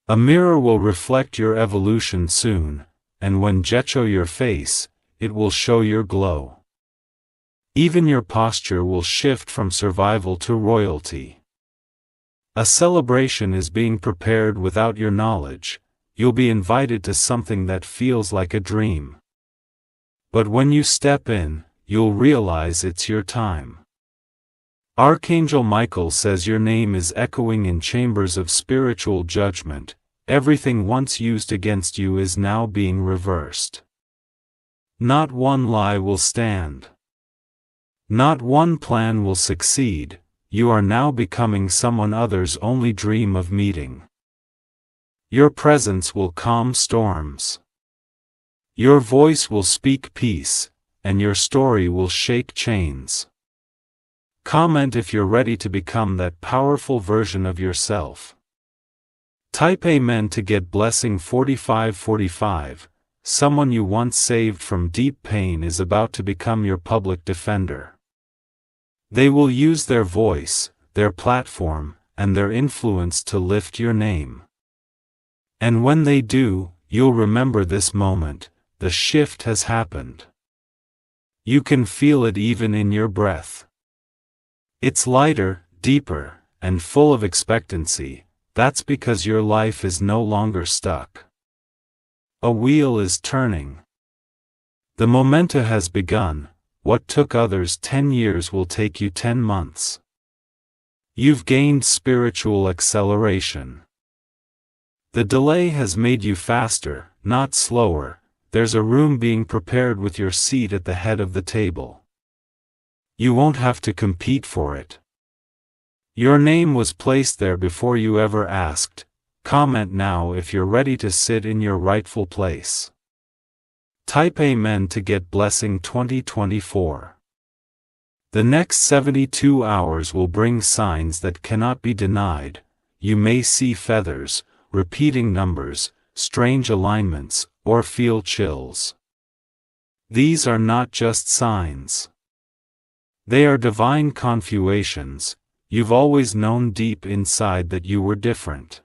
A mirror will reflect your evolution soon, and when show your face, it will show your glow. Even your posture will shift from survival to royalty. A celebration is being prepared without your knowledge. You'll be invited to something that feels like a dream. But when you step in, you'll realize it's your time. Archangel Michael says your name is echoing in chambers of spiritual judgment. Everything once used against you is now being reversed. Not one lie will stand. Not one plan will succeed. You are now becoming someone others only dream of meeting. Your presence will calm storms. Your voice will speak peace, and your story will shake chains. Comment if you're ready to become that powerful version of yourself. Type Amen to get blessing 4545. Someone you once saved from deep pain is about to become your public defender. They will use their voice, their platform, and their influence to lift your name. And when they do, you'll remember this moment: the shift has happened. You can feel it even in your breath. It's lighter, deeper, and full of expectancy. That's because your life is no longer stuck. A wheel is turning. The momentum has begun. What took others 10 years will take you 10 months. You've gained spiritual acceleration. The delay has made you faster, not slower. There's a room being prepared with your seat at the head of the table. You won't have to compete for it. Your name was placed there before you ever asked. Comment now if you're ready to sit in your rightful place. Type Amen to get blessing 2024. The next 72 hours will bring signs that cannot be denied. You may see feathers, repeating numbers, strange alignments, or feel chills. These are not just signs. They are divine confirmations. You've always known deep inside that you were different.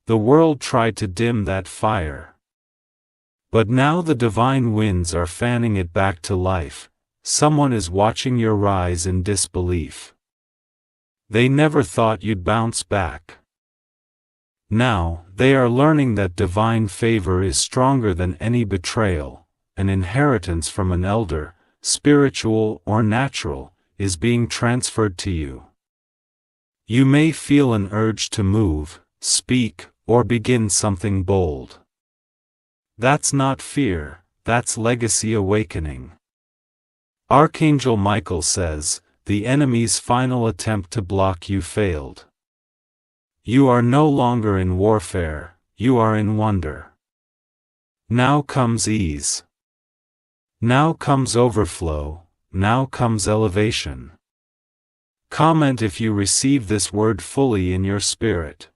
The world tried to dim that fire. But now the divine winds are fanning it back to life. Someone is watching your rise in disbelief. They never thought you'd bounce back. Now, they are learning that divine favor is stronger than any betrayal. An inheritance from an elder, spiritual or natural, is being transferred to you. You may feel an urge to move, speak, or begin something bold. That's not fear, that's legacy awakening. Archangel Michael says, the enemy's final attempt to block you failed. You are no longer in warfare, you are in wonder. Now comes ease. Now comes overflow, now comes elevation. Comment if you receive this word fully in your spirit.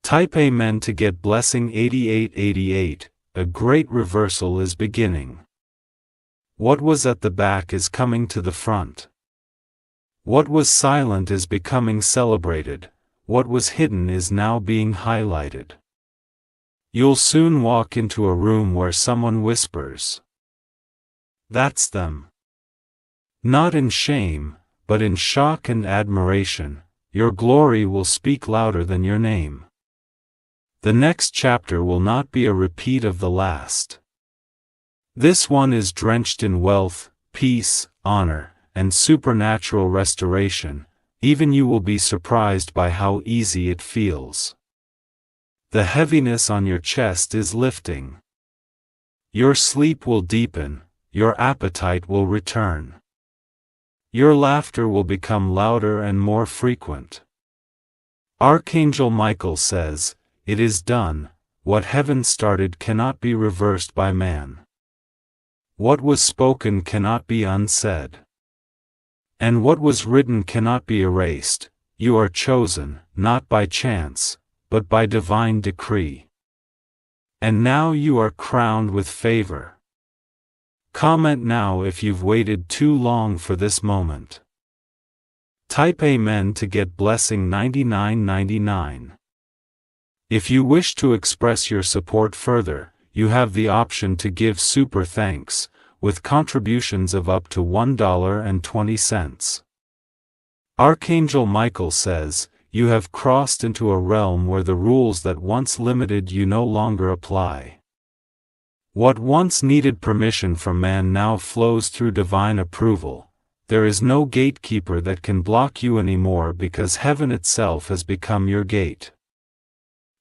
Type Amen to get blessing 8888. A great reversal is beginning. What was at the back is coming to the front. What was silent is becoming celebrated. What was hidden is now being highlighted. You'll soon walk into a room where someone whispers. That's them. Not in shame, but in shock and admiration. Your glory will speak louder than your name. The next chapter will not be a repeat of the last. This one is drenched in wealth, peace, honor, and supernatural restoration. Even you will be surprised by how easy it feels. The heaviness on your chest is lifting. Your sleep will deepen, your appetite will return. Your laughter will become louder and more frequent. Archangel Michael says, it is done. What heaven started cannot be reversed by man. What was spoken cannot be unsaid. And what was written cannot be erased. You are chosen, not by chance, but by divine decree. And now you are crowned with favor. Comment now if you've waited too long for this moment. Type Amen to get blessing 9999. If you wish to express your support further, you have the option to give super thanks, with contributions of up to $1.20. Archangel Michael says, you have crossed into a realm where the rules that once limited you no longer apply. What once needed permission from man now flows through divine approval. There is no gatekeeper that can block you anymore because heaven itself has become your gate.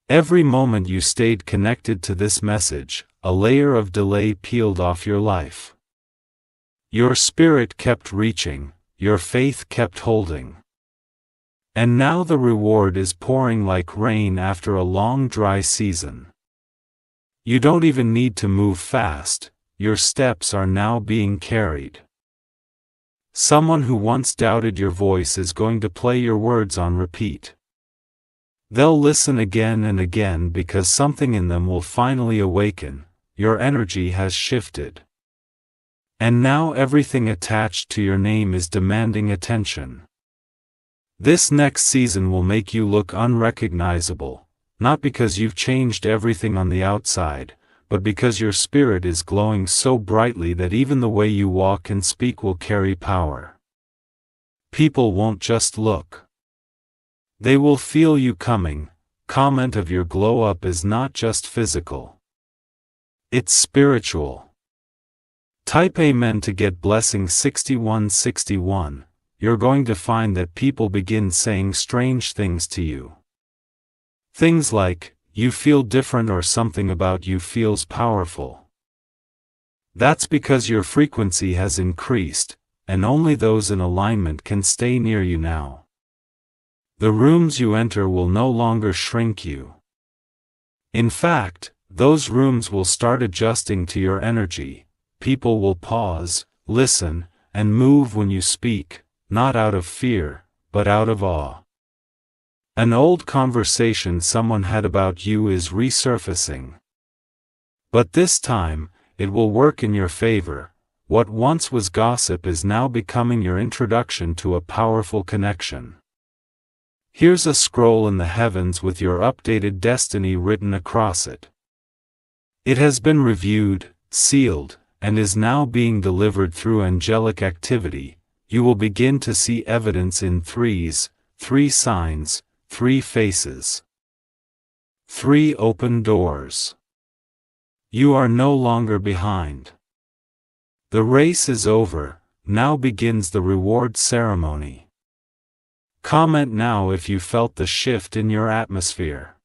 Every moment you stayed connected to this message, a layer of delay peeled off your life. Your spirit kept reaching, your faith kept holding. And now the reward is pouring like rain after a long dry season. You don't even need to move fast, your steps are now being carried. Someone who once doubted your voice is going to play your words on repeat. They'll listen again and again because something in them will finally awaken. Your energy has shifted. And now everything attached to your name is demanding attention. This next season will make you look unrecognizable, not because you've changed everything on the outside, but because your spirit is glowing so brightly that even the way you walk and speak will carry power. People won't just look. They will feel you coming. Comment of your glow up is not just physical. It's spiritual. Type Amen to get blessing 6161. You're going to find that people begin saying strange things to you. Things like, you feel different or something about you feels powerful. That's because your frequency has increased, and only those in alignment can stay near you now. The rooms you enter will no longer shrink you. In fact, those rooms will start adjusting to your energy. People will pause, listen, and move when you speak, not out of fear, but out of awe. An old conversation someone had about you is resurfacing. But this time, it will work in your favor. What once was gossip is now becoming your introduction to a powerful connection. Here's a scroll in the heavens with your updated destiny written across it. It has been reviewed, sealed, and is now being delivered through angelic activity. You will begin to see evidence in threes, 3 signs, 3 faces. 3 open doors. You are no longer behind. The race is over, now begins the reward ceremony. Comment now if you felt the shift in your atmosphere.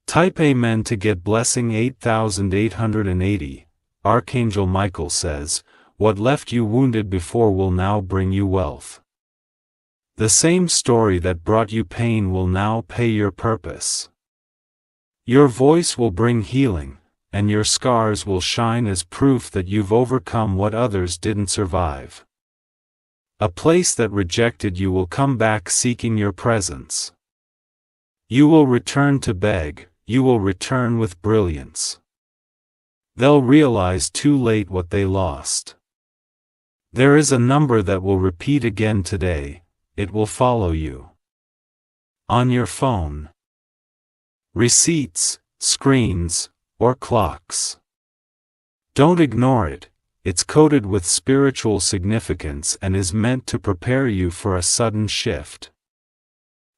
Type Amen to get blessing 8880. Archangel Michael says, what left you wounded before will now bring you wealth. The same story that brought you pain will now pay your purpose. Your voice will bring healing, and your scars will shine as proof that you've overcome what others didn't survive. A place that rejected you will come back seeking your presence. You will return to beg, you will return with brilliance. They'll realize too late what they lost. There is a number that will repeat again today. It will follow you. On your phone, receipts, screens, or clocks. Don't ignore it, it's coded with spiritual significance and is meant to prepare you for a sudden shift.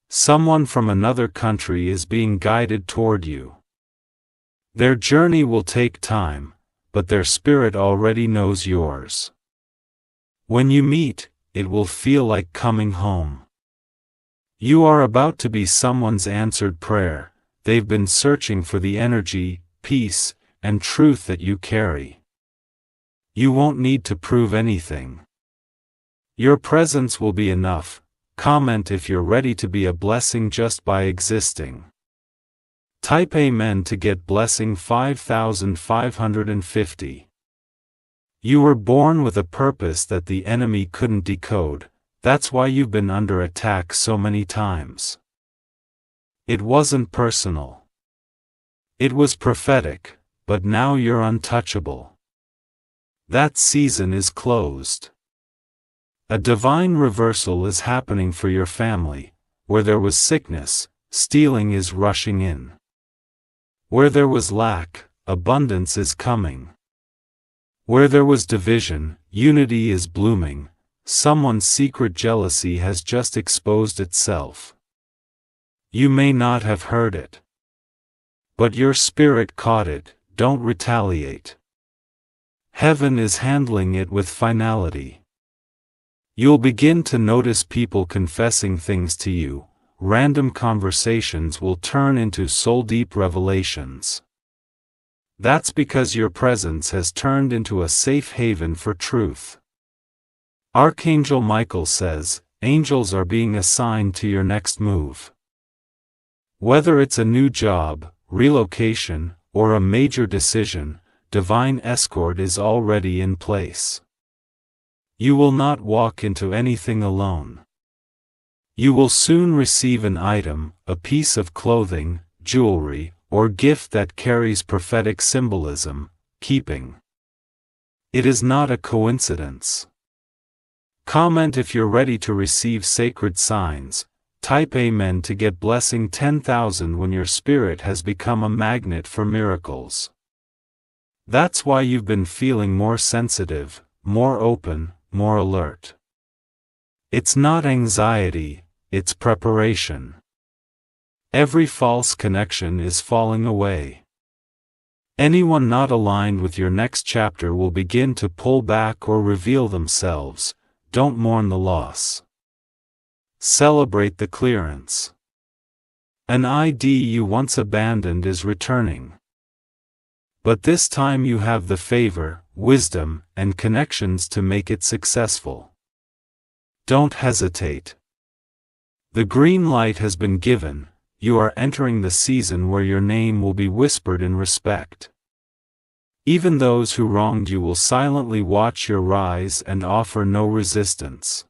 Someone from another country is being guided toward you. Their journey will take time, but their spirit already knows yours. When you meet, it will feel like coming home. You are about to be someone's answered prayer. They've been searching for the energy, peace, and truth that you carry. You won't need to prove anything. Your presence will be enough. Comment if you're ready to be a blessing just by existing. Type Amen to get blessing 5550. You were born with a purpose that the enemy couldn't decode. That's why you've been under attack so many times. It wasn't personal. It was prophetic, but now you're untouchable. That season is closed. A divine reversal is happening for your family. Where there was sickness, stealing is rushing in. Where there was lack, abundance is coming. Where there was division, unity is blooming. Someone's secret jealousy has just exposed itself. You may not have heard it, but your spirit caught it. Don't retaliate. Heaven is handling it with finality. You'll begin to notice people confessing things to you. Random conversations will turn into soul-deep revelations. That's because your presence has turned into a safe haven for truth. Archangel Michael says, angels are being assigned to your next move. Whether it's a new job, relocation, or a major decision, divine escort is already in place. You will not walk into anything alone. You will soon receive an item, a piece of clothing, jewelry, or gift that carries prophetic symbolism, keeping. It is not a coincidence. Comment if you're ready to receive sacred signs. Type Amen to get blessing 10,000 when your spirit has become a magnet for miracles. That's why you've been feeling more sensitive, more open, more alert. It's not anxiety, it's preparation. Every false connection is falling away. Anyone not aligned with your next chapter will begin to pull back or reveal themselves. Don't mourn the loss. Celebrate the clearance. An ID you once abandoned is returning. But this time you have the favor, wisdom, and connections to make it successful. Don't hesitate. The green light has been given. You are entering the season where your name will be whispered in respect. Even those who wronged you will silently watch your rise and offer no resistance.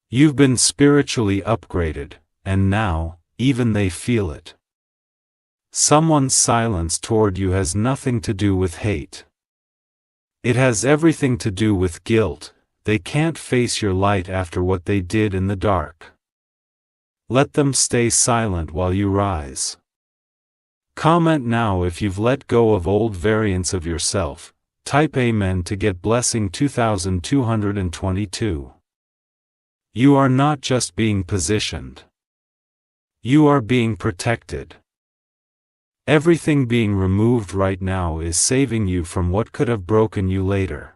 You've been spiritually upgraded, and now, even they feel it. Someone's silence toward you has nothing to do with hate. It has everything to do with guilt. They can't face your light after what they did in the dark. Let them stay silent while you rise. Comment now if you've let go of old variants of yourself. Type Amen to get blessing 2222. You are not just being positioned. You are being protected. Everything being removed right now is saving you from what could have broken you later.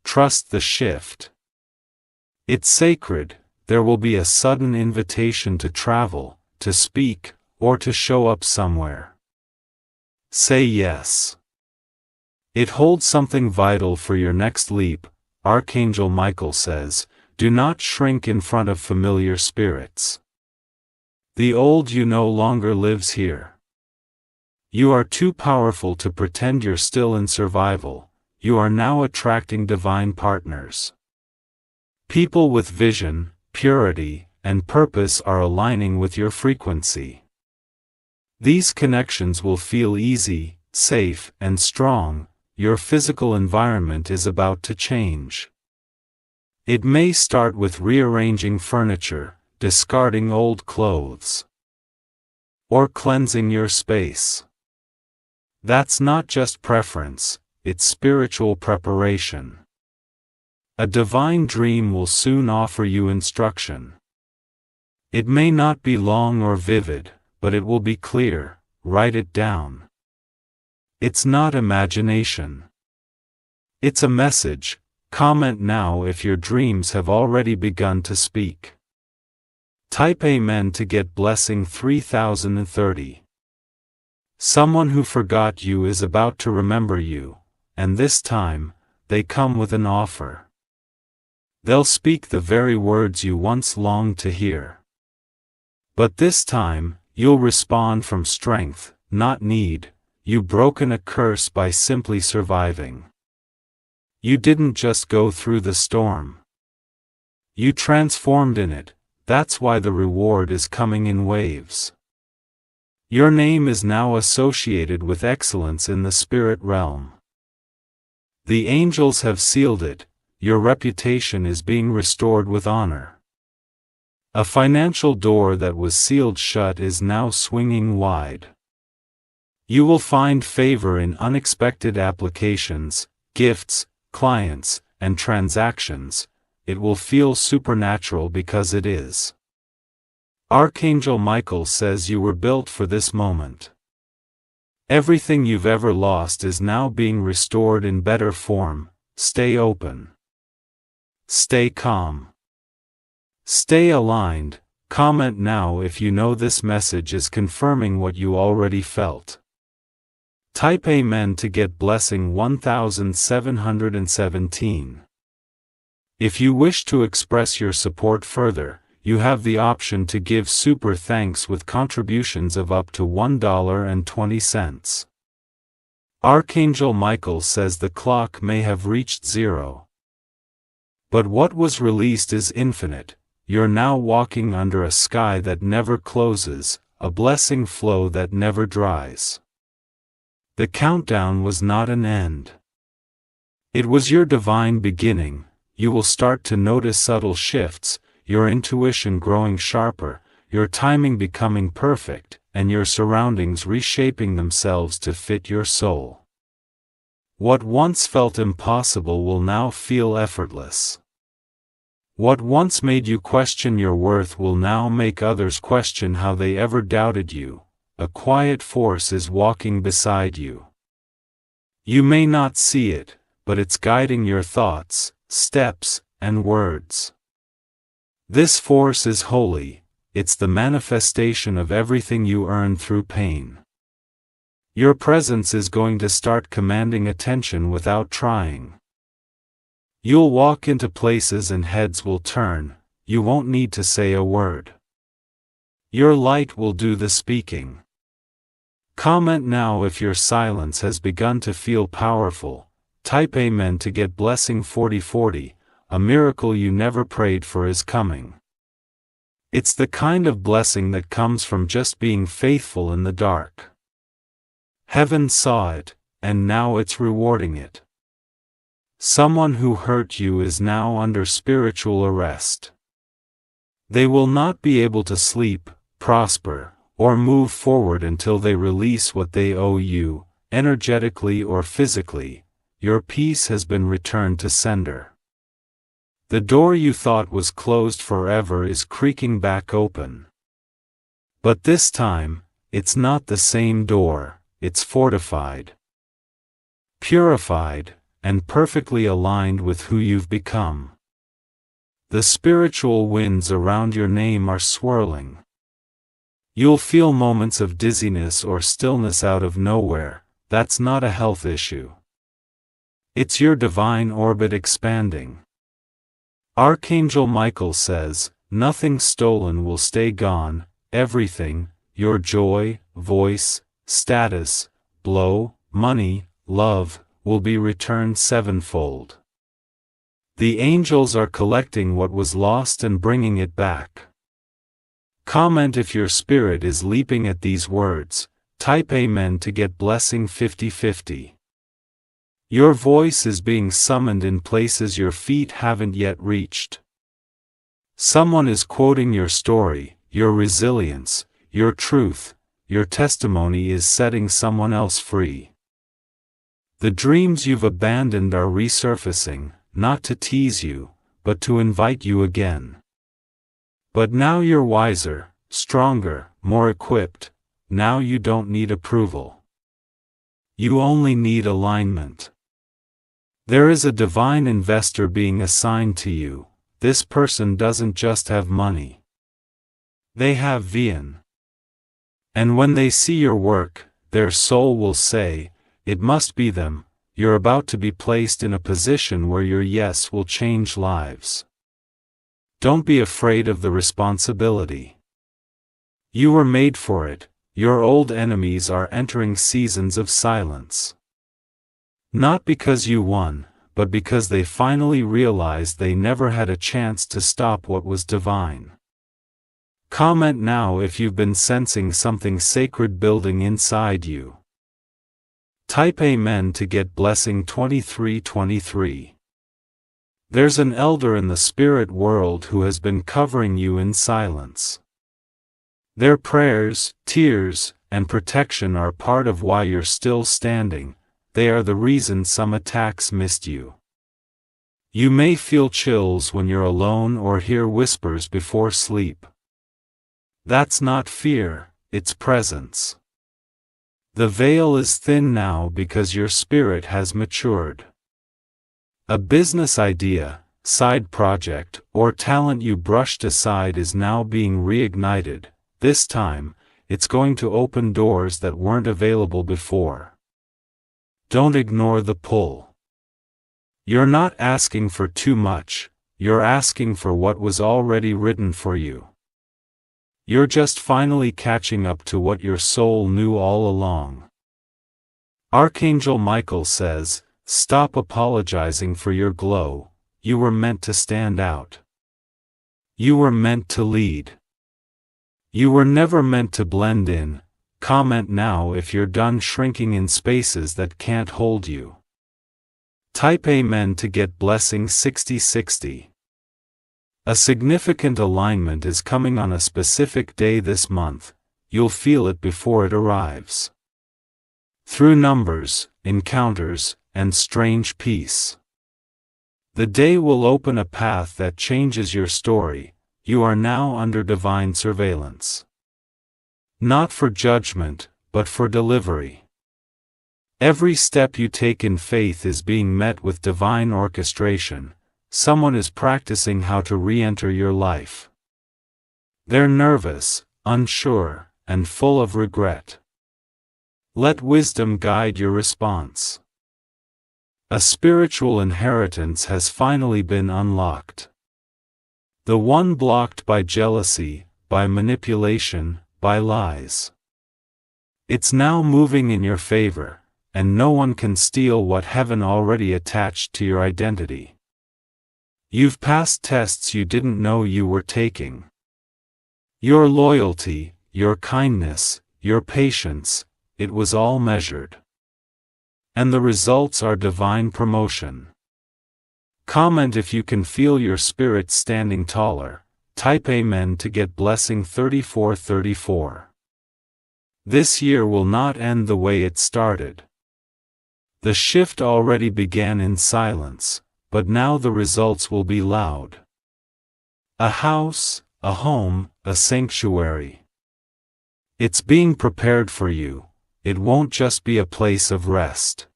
Trust the shift. It's sacred. There will be a sudden invitation to travel, to speak, or to show up somewhere. Say yes. It holds something vital for your next leap. Archangel Michael says, do not shrink in front of familiar spirits. The old you no longer lives here. You are too powerful to pretend you're still in survival. You are now attracting divine partners. People with vision, purity, and purpose are aligning with your frequency. These connections will feel easy, safe, and strong. Your physical environment is about to change. It may start with rearranging furniture, discarding old clothes, or cleansing your space. That's not just preference, it's spiritual preparation. A divine dream will soon offer you instruction. It may not be long or vivid, but it will be clear. Write it down. It's not imagination. It's a message. Comment now if your dreams have already begun to speak. Type Amen to get blessing 3030. Someone who forgot you is about to remember you, and this time, they come with an offer. They'll speak the very words you once longed to hear. But this time, you'll respond from strength, not need. You've broken a curse by simply surviving. You didn't just go through the storm. You transformed in it. That's why the reward is coming in waves. Your name is now associated with excellence in the spirit realm. The angels have sealed it. Your reputation is being restored with honor. A financial door that was sealed shut is now swinging wide. You will find favor in unexpected applications, gifts, clients, and transactions. It will feel supernatural because it is. Archangel Michael says you were built for this moment. Everything you've ever lost is now being restored in better form. Stay open. Stay calm. Stay aligned. Comment now if you know this message is confirming what you already felt. Type Amen to get blessing 1717. If you wish to express your support further, you have the option to give super thanks with contributions of up to $1.20. Archangel Michael says the clock may have reached zero. But what was released is infinite. You're now walking under a sky that never closes, a blessing flow that never dries. The countdown was not an end. It was your divine beginning. You will start to notice subtle shifts, your intuition growing sharper, your timing becoming perfect, and your surroundings reshaping themselves to fit your soul. What once felt impossible will now feel effortless. What once made you question your worth will now make others question how they ever doubted you. A quiet force is walking beside you. You may not see it, but it's guiding your thoughts, steps, and words. This force is holy. It's the manifestation of everything you earned through pain. Your presence is going to start commanding attention without trying. You'll walk into places and heads will turn. You won't need to say a word. Your light will do the speaking. Comment now if your silence has begun to feel powerful. Type Amen to get blessing 4040. A miracle you never prayed for is coming. It's the kind of blessing that comes from just being faithful in the dark. Heaven saw it, and now it's rewarding it. Someone who hurt you is now under spiritual arrest. They will not be able to sleep, prosper, or move forward until they release what they owe you, energetically or physically. Your peace has been returned to sender. The door you thought was closed forever is creaking back open. But this time, it's not the same door. It's fortified, purified, and perfectly aligned with who you've become. The spiritual winds around your name are swirling. You'll feel moments of dizziness or stillness out of nowhere. That's not a health issue. It's your divine orbit expanding. Archangel Michael says, nothing stolen will stay gone. Everything, your joy, voice, status, blow, money, love, will be returned sevenfold. The angels are collecting what was lost and bringing it back. Comment if your spirit is leaping at these words. Type Amen to get blessing 5050. Your voice is being summoned in places your feet haven't yet reached. Someone is quoting your story, your resilience, your truth. Your testimony is setting someone else free. The dreams you've abandoned are resurfacing, not to tease you, but to invite you again. But now you're wiser, stronger, more equipped. Now you don't need approval. You only need alignment. There is a divine investor being assigned to you. This person doesn't just have money. They have vision. And when they see your work, their soul will say, it must be them. You're about to be placed in a position where your yes will change lives. Don't be afraid of the responsibility. You were made for it. Your old enemies are entering seasons of silence. Not because you won, but because they finally realized they never had a chance to stop what was divine. Comment now if you've been sensing something sacred building inside you. Type Amen to get blessing 2323. There's an elder in the spirit world who has been covering you in silence. Their prayers, tears, and protection are part of why you're still standing. They are the reason some attacks missed you. You may feel chills when you're alone or hear whispers before sleep. That's not fear, it's presence. The veil is thin now because your spirit has matured. A business idea, side project, or talent you brushed aside is now being reignited. This time, it's going to open doors that weren't available before. Don't ignore the pull. You're not asking for too much, you're asking for what was already written for you. You're just finally catching up to what your soul knew all along. Archangel Michael says, stop apologizing for your glow. You were meant to stand out. You were meant to lead. You were never meant to blend in. Comment now if you're done shrinking in spaces that can't hold you. Type Amen to get blessing 6060. A significant alignment is coming on a specific day this month. You'll feel it before it arrives. Through numbers, encounters, and strange peace. The day will open a path that changes your story. You are now under divine surveillance. Not for judgment, but for delivery. Every step you take in faith is being met with divine orchestration. Someone is practicing how to re-enter your life. They're nervous, unsure, and full of regret. Let wisdom guide your response. A spiritual inheritance has finally been unlocked. The one blocked by jealousy, by manipulation, by lies. It's now moving in your favor, and no one can steal what heaven already attached to your identity. You've passed tests you didn't know you were taking. Your loyalty, your kindness, your patience, it was all measured. And the results are divine promotion. Comment if you can feel your spirit standing taller. Type Amen to get blessing 3434. This year will not end the way it started. The shift already began in silence, but now the results will be loud. A house, a home, a sanctuary. It's being prepared for you. It won't just be a place of rest.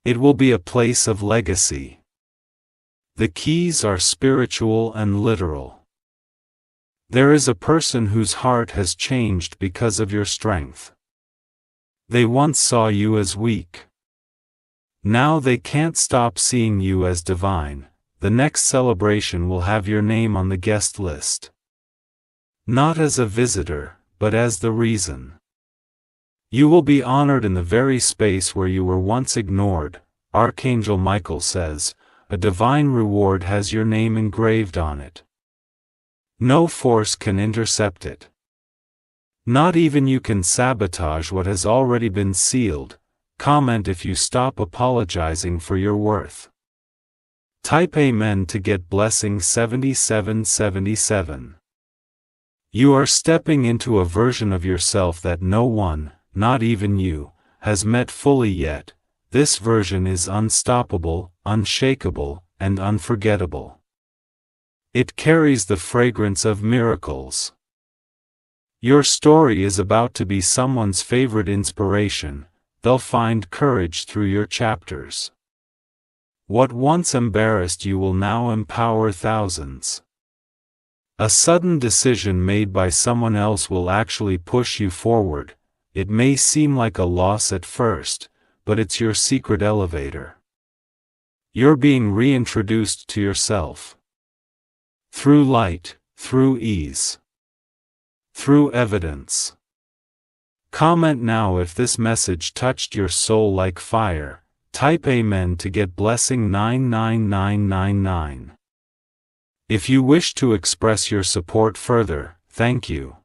It will be a place of legacy. The keys are spiritual and literal. There is a person whose heart has changed because of your strength. They once saw you as weak. Now they can't stop seeing you as divine. The next celebration will have your name on the guest list. Not as a visitor, but as the reason. You will be honored in the very space where you were once ignored. Archangel Michael says, a divine reward has your name engraved on it. No force can intercept it. Not even you can sabotage what has already been sealed. Comment if you stop apologizing for your worth. Type Amen to get blessing 7777. You are stepping into a version of yourself that no one, not even you, has met fully yet. This version is unstoppable, unshakable, and unforgettable. It carries the fragrance of miracles. Your story is about to be someone's favorite inspiration. They'll find courage through your chapters. What once embarrassed you will now empower thousands. A sudden decision made by someone else will actually push you forward. It may seem like a loss at first, but it's your secret elevator. You're being reintroduced to yourself. Through light, through ease. Through evidence. Comment now if this message touched your soul like fire. Type Amen to get blessing 99999. If you wish to express your support further, thank you.